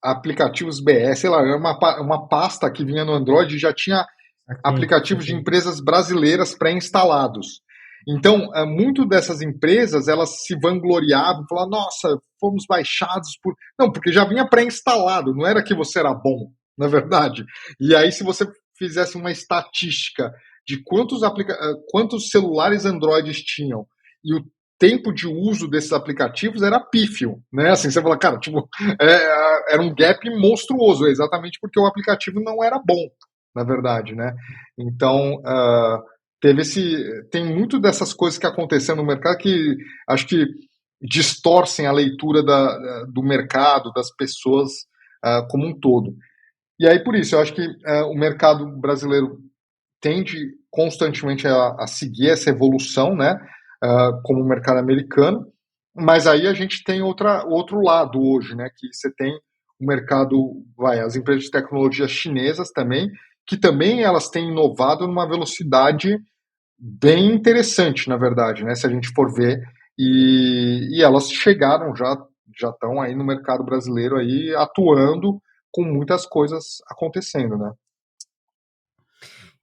aplicativos BR, sei lá, era uma pasta que vinha no Android e já tinha Saquei, aplicativos de saquei. empresas brasileiras pré-instalados. Então, muito dessas empresas, elas se vangloriavam, falavam, nossa, fomos baixados por... Não, porque já vinha pré-instalado, não era que você era bom, na verdade. E aí, se você fizesse uma estatística de quantos celulares Androids tinham e o tempo de uso desses aplicativos era pífio, né? Assim, você fala, cara, tipo, era um gap monstruoso, exatamente porque o aplicativo não era bom, na verdade, né? Então, tem muito dessas coisas que aconteceram no mercado que acho que distorcem a leitura do mercado, das pessoas como um todo. E aí, por isso, eu acho que o mercado brasileiro tende constantemente a seguir essa evolução, né? Como o mercado americano, mas aí a gente tem outro lado hoje, né? Que você tem o mercado, as empresas de tecnologia chinesas também, que também elas têm inovado numa velocidade bem interessante, na verdade, né? Se a gente for ver, e elas chegaram já estão aí no mercado brasileiro aí atuando com muitas coisas acontecendo, né?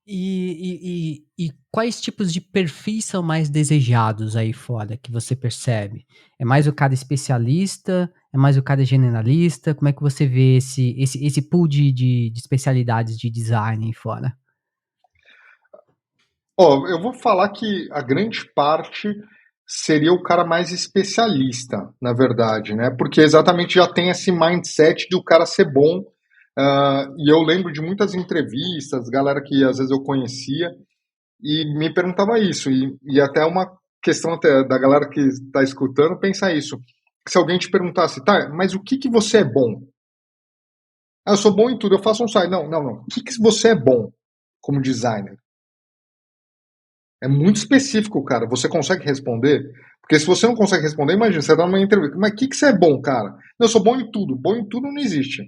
E quais tipos de perfis são mais desejados aí fora, que você percebe? É mais o cara especialista? É mais o cara generalista? Como é que você vê esse pool de especialidades de design aí fora? Ó, eu vou falar que a grande parte seria o cara mais especialista, na verdade, né? Porque exatamente já tem esse mindset de o cara ser bom. E eu lembro de muitas entrevistas, galera que às vezes eu conhecia, e me perguntava isso. E até uma questão até da galera que está escutando, pensa isso. Se alguém te perguntasse, tá, mas o que que você é bom? Ah, eu sou bom em tudo, eu faço um site. Não, não, não. O que que você é bom como designer? É muito específico, cara. Você consegue responder? Porque se você não consegue responder, imagina, você tá numa entrevista. Mas o que, que você é bom, cara? Não, eu sou bom em tudo. Bom em tudo não existe.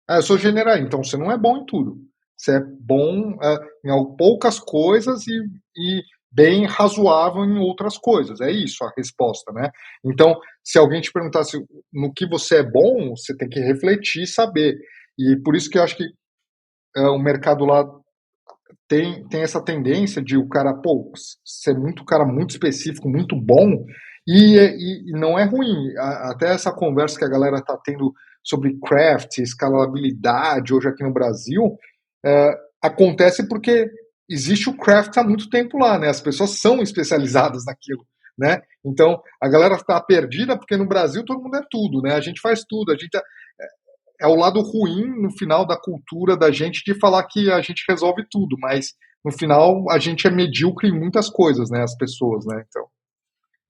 Ah, eu sou general. Então você não é bom em tudo. Você é bom em poucas coisas e bem razoável em outras coisas. É isso a resposta, né? Então, se alguém te perguntasse no que você é bom, você tem que refletir e saber. E por isso que eu acho que o mercado lá tem essa tendência de o cara, pô, ser muito cara muito específico, muito bom, e não é ruim. Até essa conversa que a galera está tendo sobre craft, escalabilidade hoje aqui no Brasil, acontece porque existe o craft há muito tempo lá, né? As pessoas são especializadas naquilo, né? Então a galera está perdida porque no Brasil todo mundo é tudo, né? A gente faz tudo, a gente é o lado ruim no final da cultura da gente de falar que a gente resolve tudo, mas no final a gente é medíocre em muitas coisas, né? As pessoas, né? Então,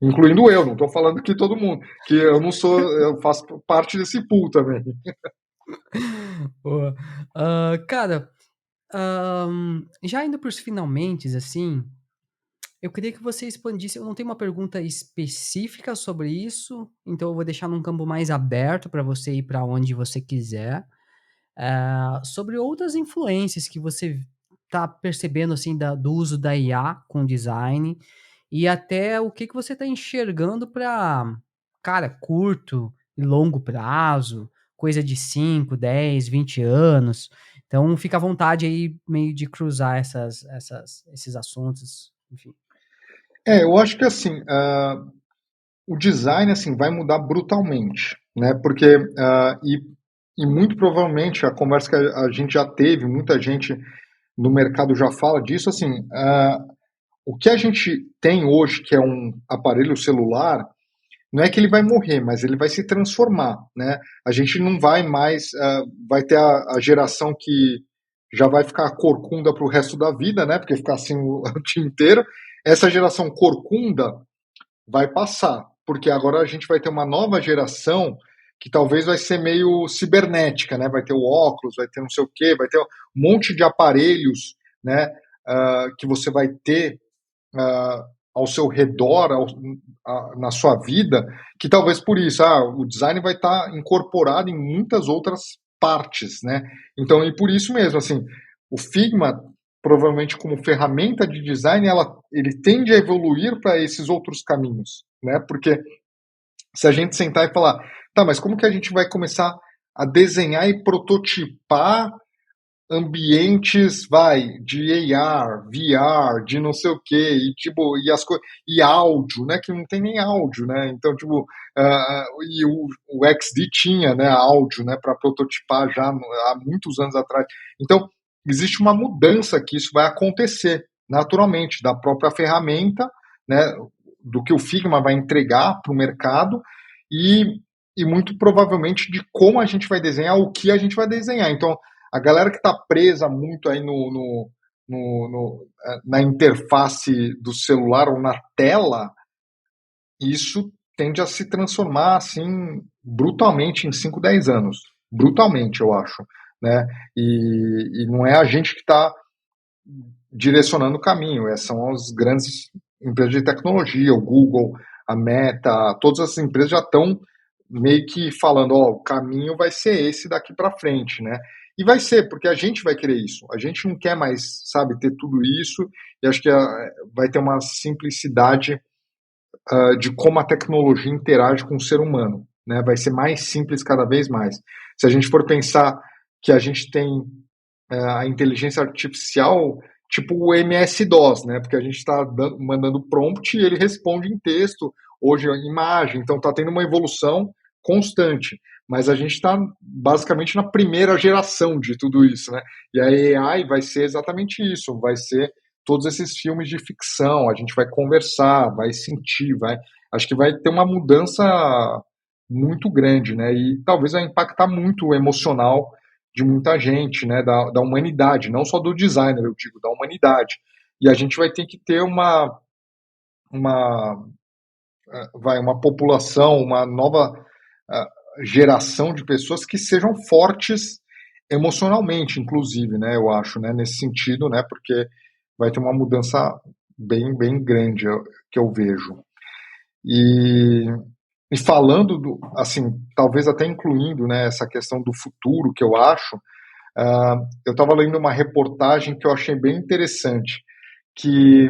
incluindo eu, não estou falando que todo mundo, que eu não sou, eu faço parte desse pool também. Boa. Cara, já indo para os finalmentes, assim, eu queria que você expandisse. Eu não tenho uma pergunta específica sobre isso, então eu vou deixar num campo mais aberto para você ir para onde você quiser. Sobre outras influências que você está percebendo assim do uso da IA com design e até o que você está enxergando para, cara, curto e longo prazo, coisa de 5, 10, 20 anos. Então fica à vontade aí meio de cruzar esses assuntos, enfim. Eu acho que assim, o design assim vai mudar brutalmente, né? Porque e muito provavelmente a conversa que a gente já teve, muita gente no mercado já fala disso, assim, o que a gente tem hoje, que é um aparelho celular, não é que ele vai morrer, mas ele vai se transformar, né? A gente não vai mais, vai ter a geração que já vai ficar corcunda para o resto da vida, né? Porque ficar assim o dia inteiro. Essa geração corcunda vai passar, porque agora a gente vai ter uma nova geração que talvez vai ser meio cibernética, né? Vai ter o óculos, vai ter não sei o quê, vai ter um monte de aparelhos, né? Que você vai ter ao seu redor, na sua vida, que talvez por isso, o design vai estar incorporado em muitas outras partes, né? Então, e por isso mesmo, assim, o Figma provavelmente como ferramenta de design, ele tende a evoluir para esses outros caminhos, né? Porque se a gente sentar e falar, tá, mas como que a gente vai começar a desenhar e prototipar ambientes, de AR, VR, de não sei o quê, e tipo, e áudio, né, que não tem nem áudio, né, então, tipo, e o XD tinha, né, áudio, né, para prototipar já há muitos anos atrás. Então, existe uma mudança que isso vai acontecer naturalmente, da própria ferramenta, né, do que o Figma vai entregar para o mercado, e, e muito provavelmente de como a gente vai desenhar, o que a gente vai desenhar. Então, a galera que está presa muito aí na interface do celular ou na tela, isso tende a se transformar assim brutalmente em 5, 10 anos. Brutalmente, eu acho. Né? E não é a gente que está direcionando o caminho, são as grandes empresas de tecnologia, o Google, a Meta, todas essas empresas já estão meio que falando, ó, o caminho vai ser esse daqui para frente, né? E vai ser, porque a gente vai querer isso. A gente não quer mais, sabe, ter tudo isso, e acho que vai ter uma simplicidade de como a tecnologia interage com o ser humano, né? Vai ser mais simples cada vez mais. Se a gente for pensar que a gente tem a inteligência artificial tipo o MS-DOS, né? Porque a gente está mandando prompt e ele responde em texto, hoje em imagem, então está tendo uma evolução constante. Mas a gente está basicamente na primeira geração de tudo isso, né? E a AI vai ser exatamente isso, vai ser todos esses filmes de ficção, a gente vai conversar, vai sentir, acho que vai ter uma mudança muito grande, né? E talvez vai impactar muito o emocional de muita gente, né? Da humanidade, não só do designer, eu digo, da humanidade. E a gente vai ter que ter uma uma população, uma nova geração de pessoas que sejam fortes emocionalmente, inclusive, né? Eu acho, né? Nesse sentido, né? Porque vai ter uma mudança bem grande que eu vejo. E falando assim, talvez até incluindo, né, essa questão do futuro que eu acho, eu estava lendo uma reportagem que eu achei bem interessante, que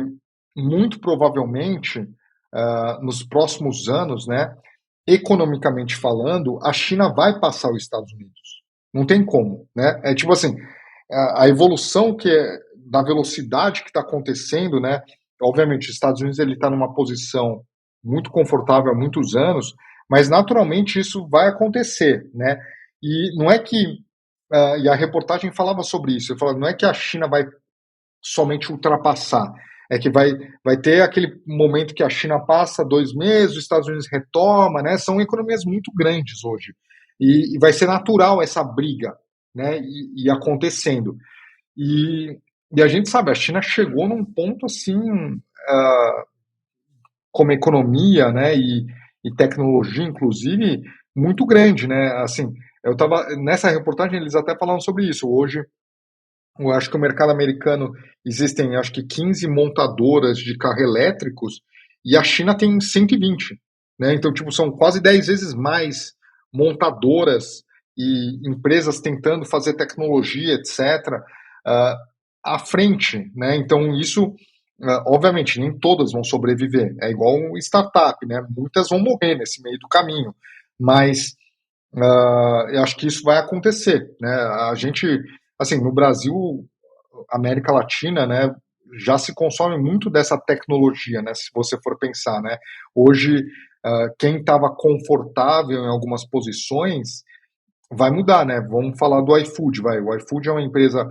muito provavelmente nos próximos anos, né, economicamente falando, a China vai passar os Estados Unidos. Não tem como, né? É tipo assim, a evolução da velocidade que está acontecendo, né? Obviamente, os Estados Unidos ele está numa posição muito confortável há muitos anos, mas naturalmente isso vai acontecer, né? E não é que e a reportagem falava sobre isso. Eu falava, não é que a China vai somente ultrapassar, é que vai ter aquele momento que a China passa 2 meses, os Estados Unidos retoma, né? São economias muito grandes hoje e vai ser natural essa briga, né? E acontecendo. E a gente sabe, a China chegou num ponto assim, como economia, né, e tecnologia, inclusive, muito grande, né? Assim, eu estava nessa reportagem eles até falaram sobre isso. Hoje, eu acho que o mercado americano existem, acho que 15 montadoras de carro elétricos e a China tem 120, né? Então, tipo, são quase 10 vezes mais montadoras e empresas tentando fazer tecnologia, etc., à frente, né? Então, isso, obviamente, nem todas vão sobreviver. É igual um startup, né? Muitas vão morrer nesse meio do caminho, mas eu acho que isso vai acontecer, né? A gente, assim, no Brasil, América Latina, né, já se consome muito dessa tecnologia, né? Se você for pensar, né? Hoje, quem estava confortável em algumas posições vai mudar, né? Vamos falar do iFood, vai. O iFood é uma empresa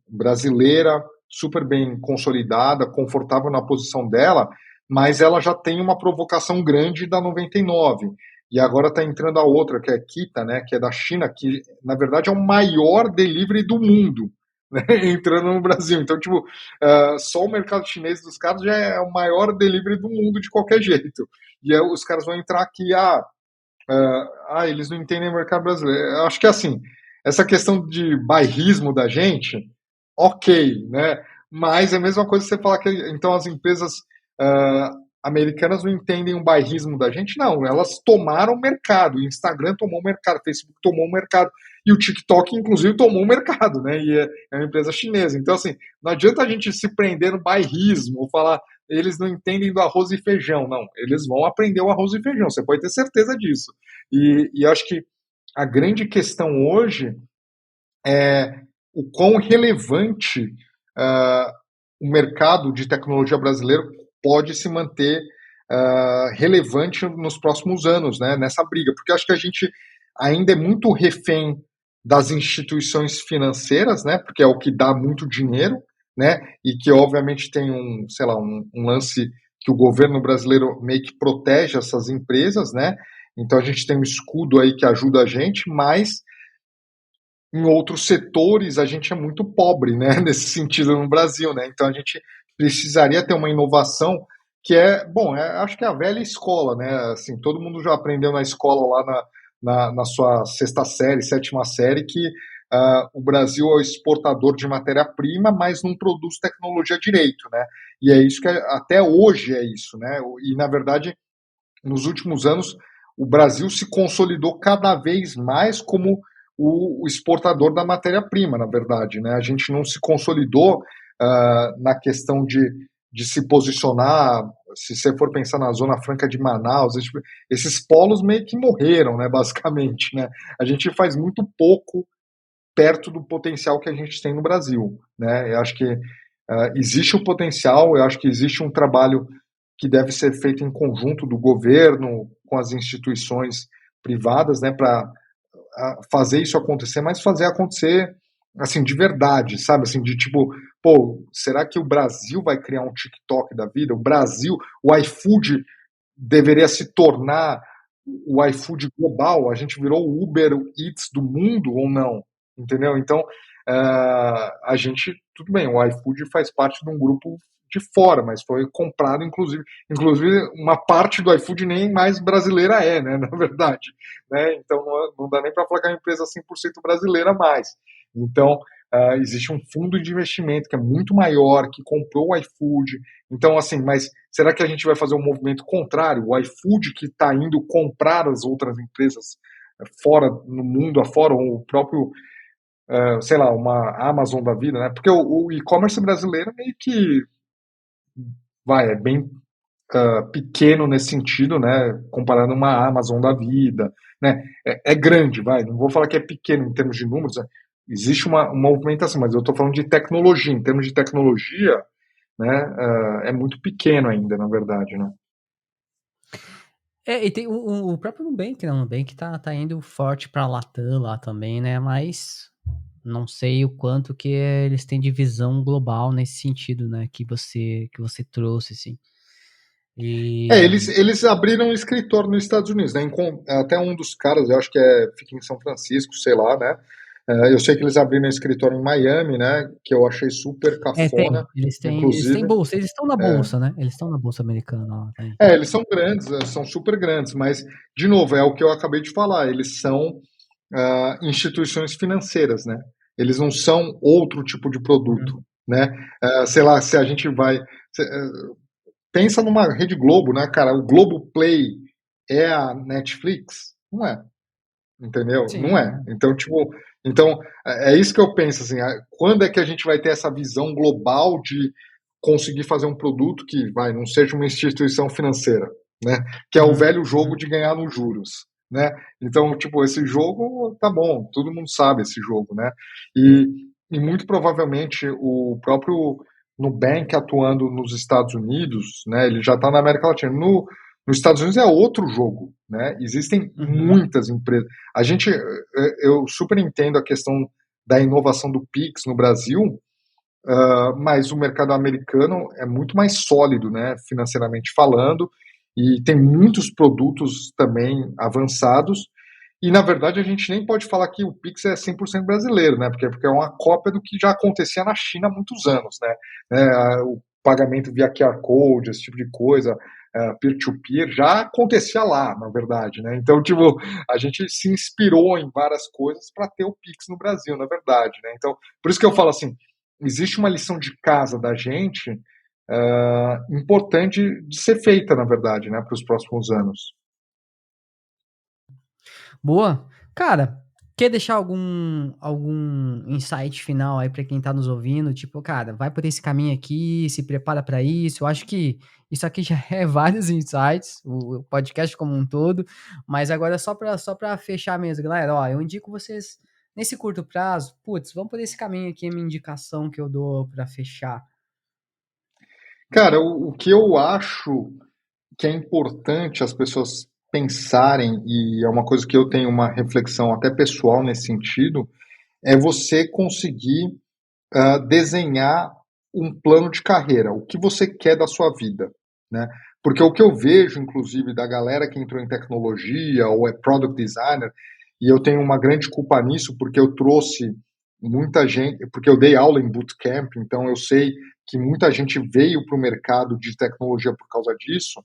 brasileira, super bem consolidada, confortável na posição dela, mas ela já tem uma provocação grande da 99. E agora está entrando a outra, que é a Kita, né? Que é da China, que na verdade é o maior delivery do mundo. Né, entrando no Brasil. Então, tipo, só o mercado chinês dos caras já é o maior delivery do mundo de qualquer jeito. E aí, os caras vão entrar aqui, eles não entendem o mercado brasileiro. Eu acho que assim, essa questão de bairrismo da gente, ok, né? Mas é a mesma coisa que você falar que então as empresas americanas não entendem o bairrismo da gente, não. Elas tomaram o mercado, o Instagram tomou o mercado, o Facebook tomou o mercado. e o TikTok, inclusive, tomou o mercado, né? E é uma empresa chinesa. Então, assim, não adianta a gente se prender no bairrismo, ou falar, eles não entendem do arroz e feijão. Não, eles vão aprender o arroz e feijão, você pode ter certeza disso. E eu acho que a grande questão hoje é o quão relevante uh, o mercado de tecnologia brasileiro pode se manter relevante nos próximos anos, né, nessa briga, porque eu acho que a gente ainda é muito refém das instituições financeiras, né, porque é o que dá muito dinheiro, né, e que obviamente tem sei lá, um lance que o governo brasileiro meio que protege essas empresas, né, então a gente tem um escudo aí que ajuda a gente, mas em outros setores a gente é muito pobre, né, nesse sentido no Brasil, né, então a gente precisaria ter uma inovação que acho que é a velha escola, né, assim, todo mundo já aprendeu na escola lá na sua sexta série, sétima série, que o Brasil é o exportador de matéria-prima, mas não produz tecnologia direito, né, e é isso que até hoje é isso, né, e na verdade, nos últimos anos, o Brasil se consolidou cada vez mais como o exportador da matéria-prima, na verdade, né? A gente não se consolidou na questão de se posicionar. Se você for pensar na Zona Franca de Manaus, esses polos meio que morreram, né? Basicamente, né? A gente faz muito pouco perto do potencial que a gente tem no Brasil, né? Eu acho que existe o potencial, eu acho que existe um trabalho que deve ser feito em conjunto do governo com as instituições privadas, né, para fazer isso acontecer, mas fazer acontecer assim de verdade, sabe, assim de tipo, pô, será que o Brasil vai criar um TikTok da vida? O Brasil, o iFood deveria se tornar o iFood global? A gente virou o Uber Eats do mundo ou não? Entendeu? Então, a gente, tudo bem, o iFood faz parte de um grupo de fora, mas foi comprado, inclusive uma parte do iFood nem mais brasileira né, na verdade, né, então não dá nem para falar que é uma empresa 100% brasileira mais, então existe um fundo de investimento que é muito maior, que comprou o iFood, então assim, mas será que a gente vai fazer um movimento contrário, o iFood que está indo comprar as outras empresas fora, no mundo afora, ou o próprio sei lá, uma Amazon da vida, né? Porque o e-commerce brasileiro meio que é bem pequeno nesse sentido, né? Comparando uma Amazon da vida, né? É grande, não vou falar que é pequeno em termos de números, né? Existe uma movimentação, mas eu estou falando de tecnologia. Em termos de tecnologia, né? É muito pequeno ainda, na verdade, né? E tem o próprio Nubank, né? O Nubank tá indo forte pra Latam lá também, né? Mas não sei o quanto que eles têm de visão global nesse sentido, né? Que você trouxe, assim. Eles abriram um escritório nos Estados Unidos, né? Até um dos caras, eu acho que fica em São Francisco, sei lá, né? Eu sei que eles abriram um escritório em Miami, né? Que eu achei super Tem. cafona, Eles têm inclusive. bolsa. Eles estão na bolsa, né? Eles estão na bolsa americana lá também. Eles são grandes, são super grandes, mas, de novo, é o que eu acabei de falar, eles são instituições financeiras, né? Eles não são outro tipo de produto, né? Sei lá, se a gente vai... pensa numa Rede Globo, né, cara? O Globo Play é a Netflix? Não é, entendeu? Não Sim. é. Então, tipo, é isso que eu penso, assim, quando é que a gente vai ter essa visão global de conseguir fazer um produto que não seja uma instituição financeira, né? Que é o velho jogo de ganhar nos juros, né? Então, tipo, esse jogo tá bom, todo mundo sabe esse jogo, né? E muito provavelmente o próprio Nubank atuando nos Estados Unidos, né? Ele já está na América Latina. Nos Estados Unidos é outro jogo, né? Existem muitas empresas. Eu super entendo a questão da inovação do Pix no Brasil, mas o mercado americano é muito mais sólido, né, financeiramente falando, e tem muitos produtos também avançados, e na verdade a gente nem pode falar que o Pix é 100% brasileiro, né, porque é uma cópia do que já acontecia na China há muitos anos, né, o pagamento via QR Code, esse tipo de coisa, peer-to-peer, já acontecia lá, na verdade, né, então, tipo, a gente se inspirou em várias coisas para ter o Pix no Brasil, na verdade, né, então, por isso que eu falo assim, existe uma lição de casa da gente importante de ser feita, na verdade, né, para os próximos anos. Boa. Cara, Quer deixar algum insight final aí para quem tá nos ouvindo? Tipo, cara, vai por esse caminho aqui, se prepara para isso. Eu acho que isso aqui já é vários insights, o podcast como um todo, mas agora só para fechar mesmo, galera, ó, eu indico vocês nesse curto prazo, putz, vamos por esse caminho aqui, é minha indicação que eu dou para fechar. Cara, o que eu acho que é importante as pessoas pensarem, e é uma coisa que eu tenho uma reflexão até pessoal nesse sentido, é você conseguir desenhar um plano de carreira, o que você quer da sua vida, né? Porque o que eu vejo, inclusive, da galera que entrou em tecnologia ou é product designer, e eu tenho uma grande culpa nisso, porque eu trouxe muita gente, porque eu dei aula em bootcamp, então eu sei que muita gente veio para o mercado de tecnologia por causa disso,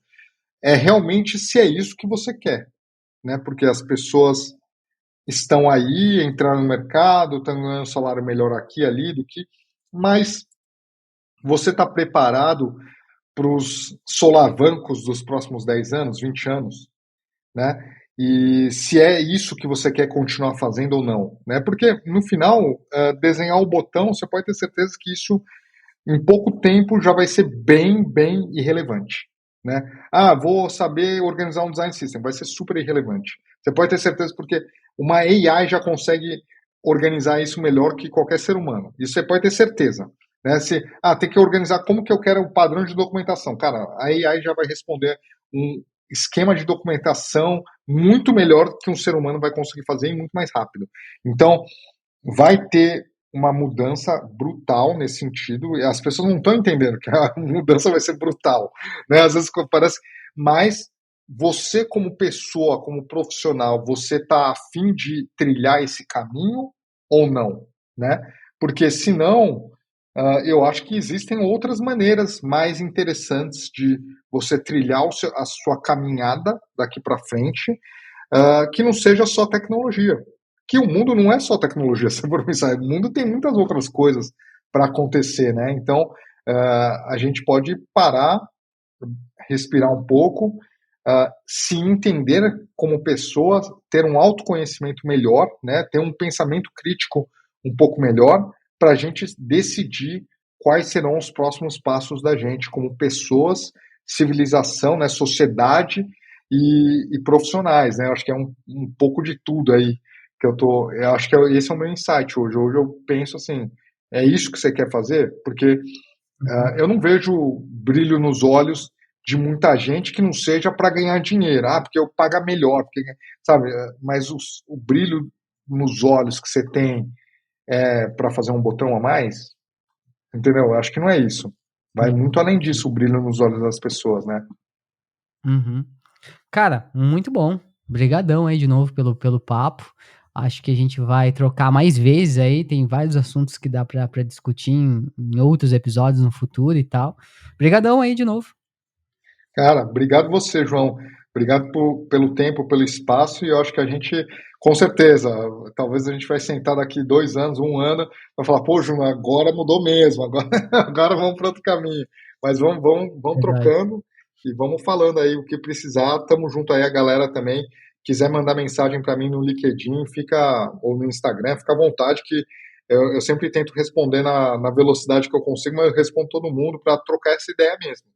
é realmente se é isso que você quer, né? Porque as pessoas estão aí, entraram no mercado, estão ganhando um salário melhor aqui, ali, do que, mas você está preparado para os solavancos dos próximos 10 anos, 20 anos, né? E se é isso que você quer continuar fazendo ou não, né? Porque no final, desenhar o botão, você pode ter certeza que isso em pouco tempo já vai ser bem irrelevante, né? Ah, vou saber organizar um design system, vai ser super irrelevante. Você pode ter certeza porque uma AI já consegue organizar isso melhor que qualquer ser humano. Isso você pode ter certeza. Né? Tem que organizar como que eu quero o padrão de documentação. Cara, a AI já vai responder um esquema de documentação muito melhor que um ser humano vai conseguir fazer e muito mais rápido. Então, vai ter uma mudança brutal nesse sentido, e as pessoas não estão entendendo que a mudança vai ser brutal, né? Às vezes parece, mas você como pessoa, como profissional, você está afim de trilhar esse caminho ou não, né? Porque senão, eu acho que existem outras maneiras mais interessantes de você trilhar a sua caminhada daqui para frente, que não seja só tecnologia. Que o mundo não é só tecnologia, se for pensar, o mundo tem muitas outras coisas para acontecer, né? Então, a gente pode parar, respirar um pouco, se entender como pessoa, ter um autoconhecimento melhor, né? Ter um pensamento crítico um pouco melhor, para a gente decidir quais serão os próximos passos da gente como pessoas, civilização, né? Sociedade e profissionais, né? Eu acho que é um pouco de tudo aí que eu acho que esse é o meu insight hoje. Hoje eu penso assim, é isso que você quer fazer? Porque Uhum. eu não vejo brilho nos olhos de muita gente que não seja para ganhar dinheiro, porque eu pago melhor, porque, sabe? Mas o brilho nos olhos que você tem para fazer um botão a mais, entendeu? Eu acho que não é isso. Vai Sim, muito além sim. disso o brilho nos olhos das pessoas, né? Uhum. Cara, muito bom. Obrigadão aí de novo pelo papo. Acho que a gente vai trocar mais vezes aí, tem vários assuntos que dá pra discutir em outros episódios no futuro e tal. Obrigadão aí de novo. Cara, obrigado você, João. Obrigado pelo tempo, pelo espaço, e eu acho que a gente, com certeza, talvez a gente vai sentar daqui 2 anos, um ano, vai falar, pô, João, agora mudou mesmo, agora, agora vamos para outro caminho. Mas vamos Verdade. trocando e vamos falando aí o que precisar. Tamo junto aí, a galera também. Quiser mandar mensagem para mim no LinkedIn, ou no Instagram, fica à vontade que eu sempre tento responder na velocidade que eu consigo, mas eu respondo todo mundo para trocar essa ideia mesmo.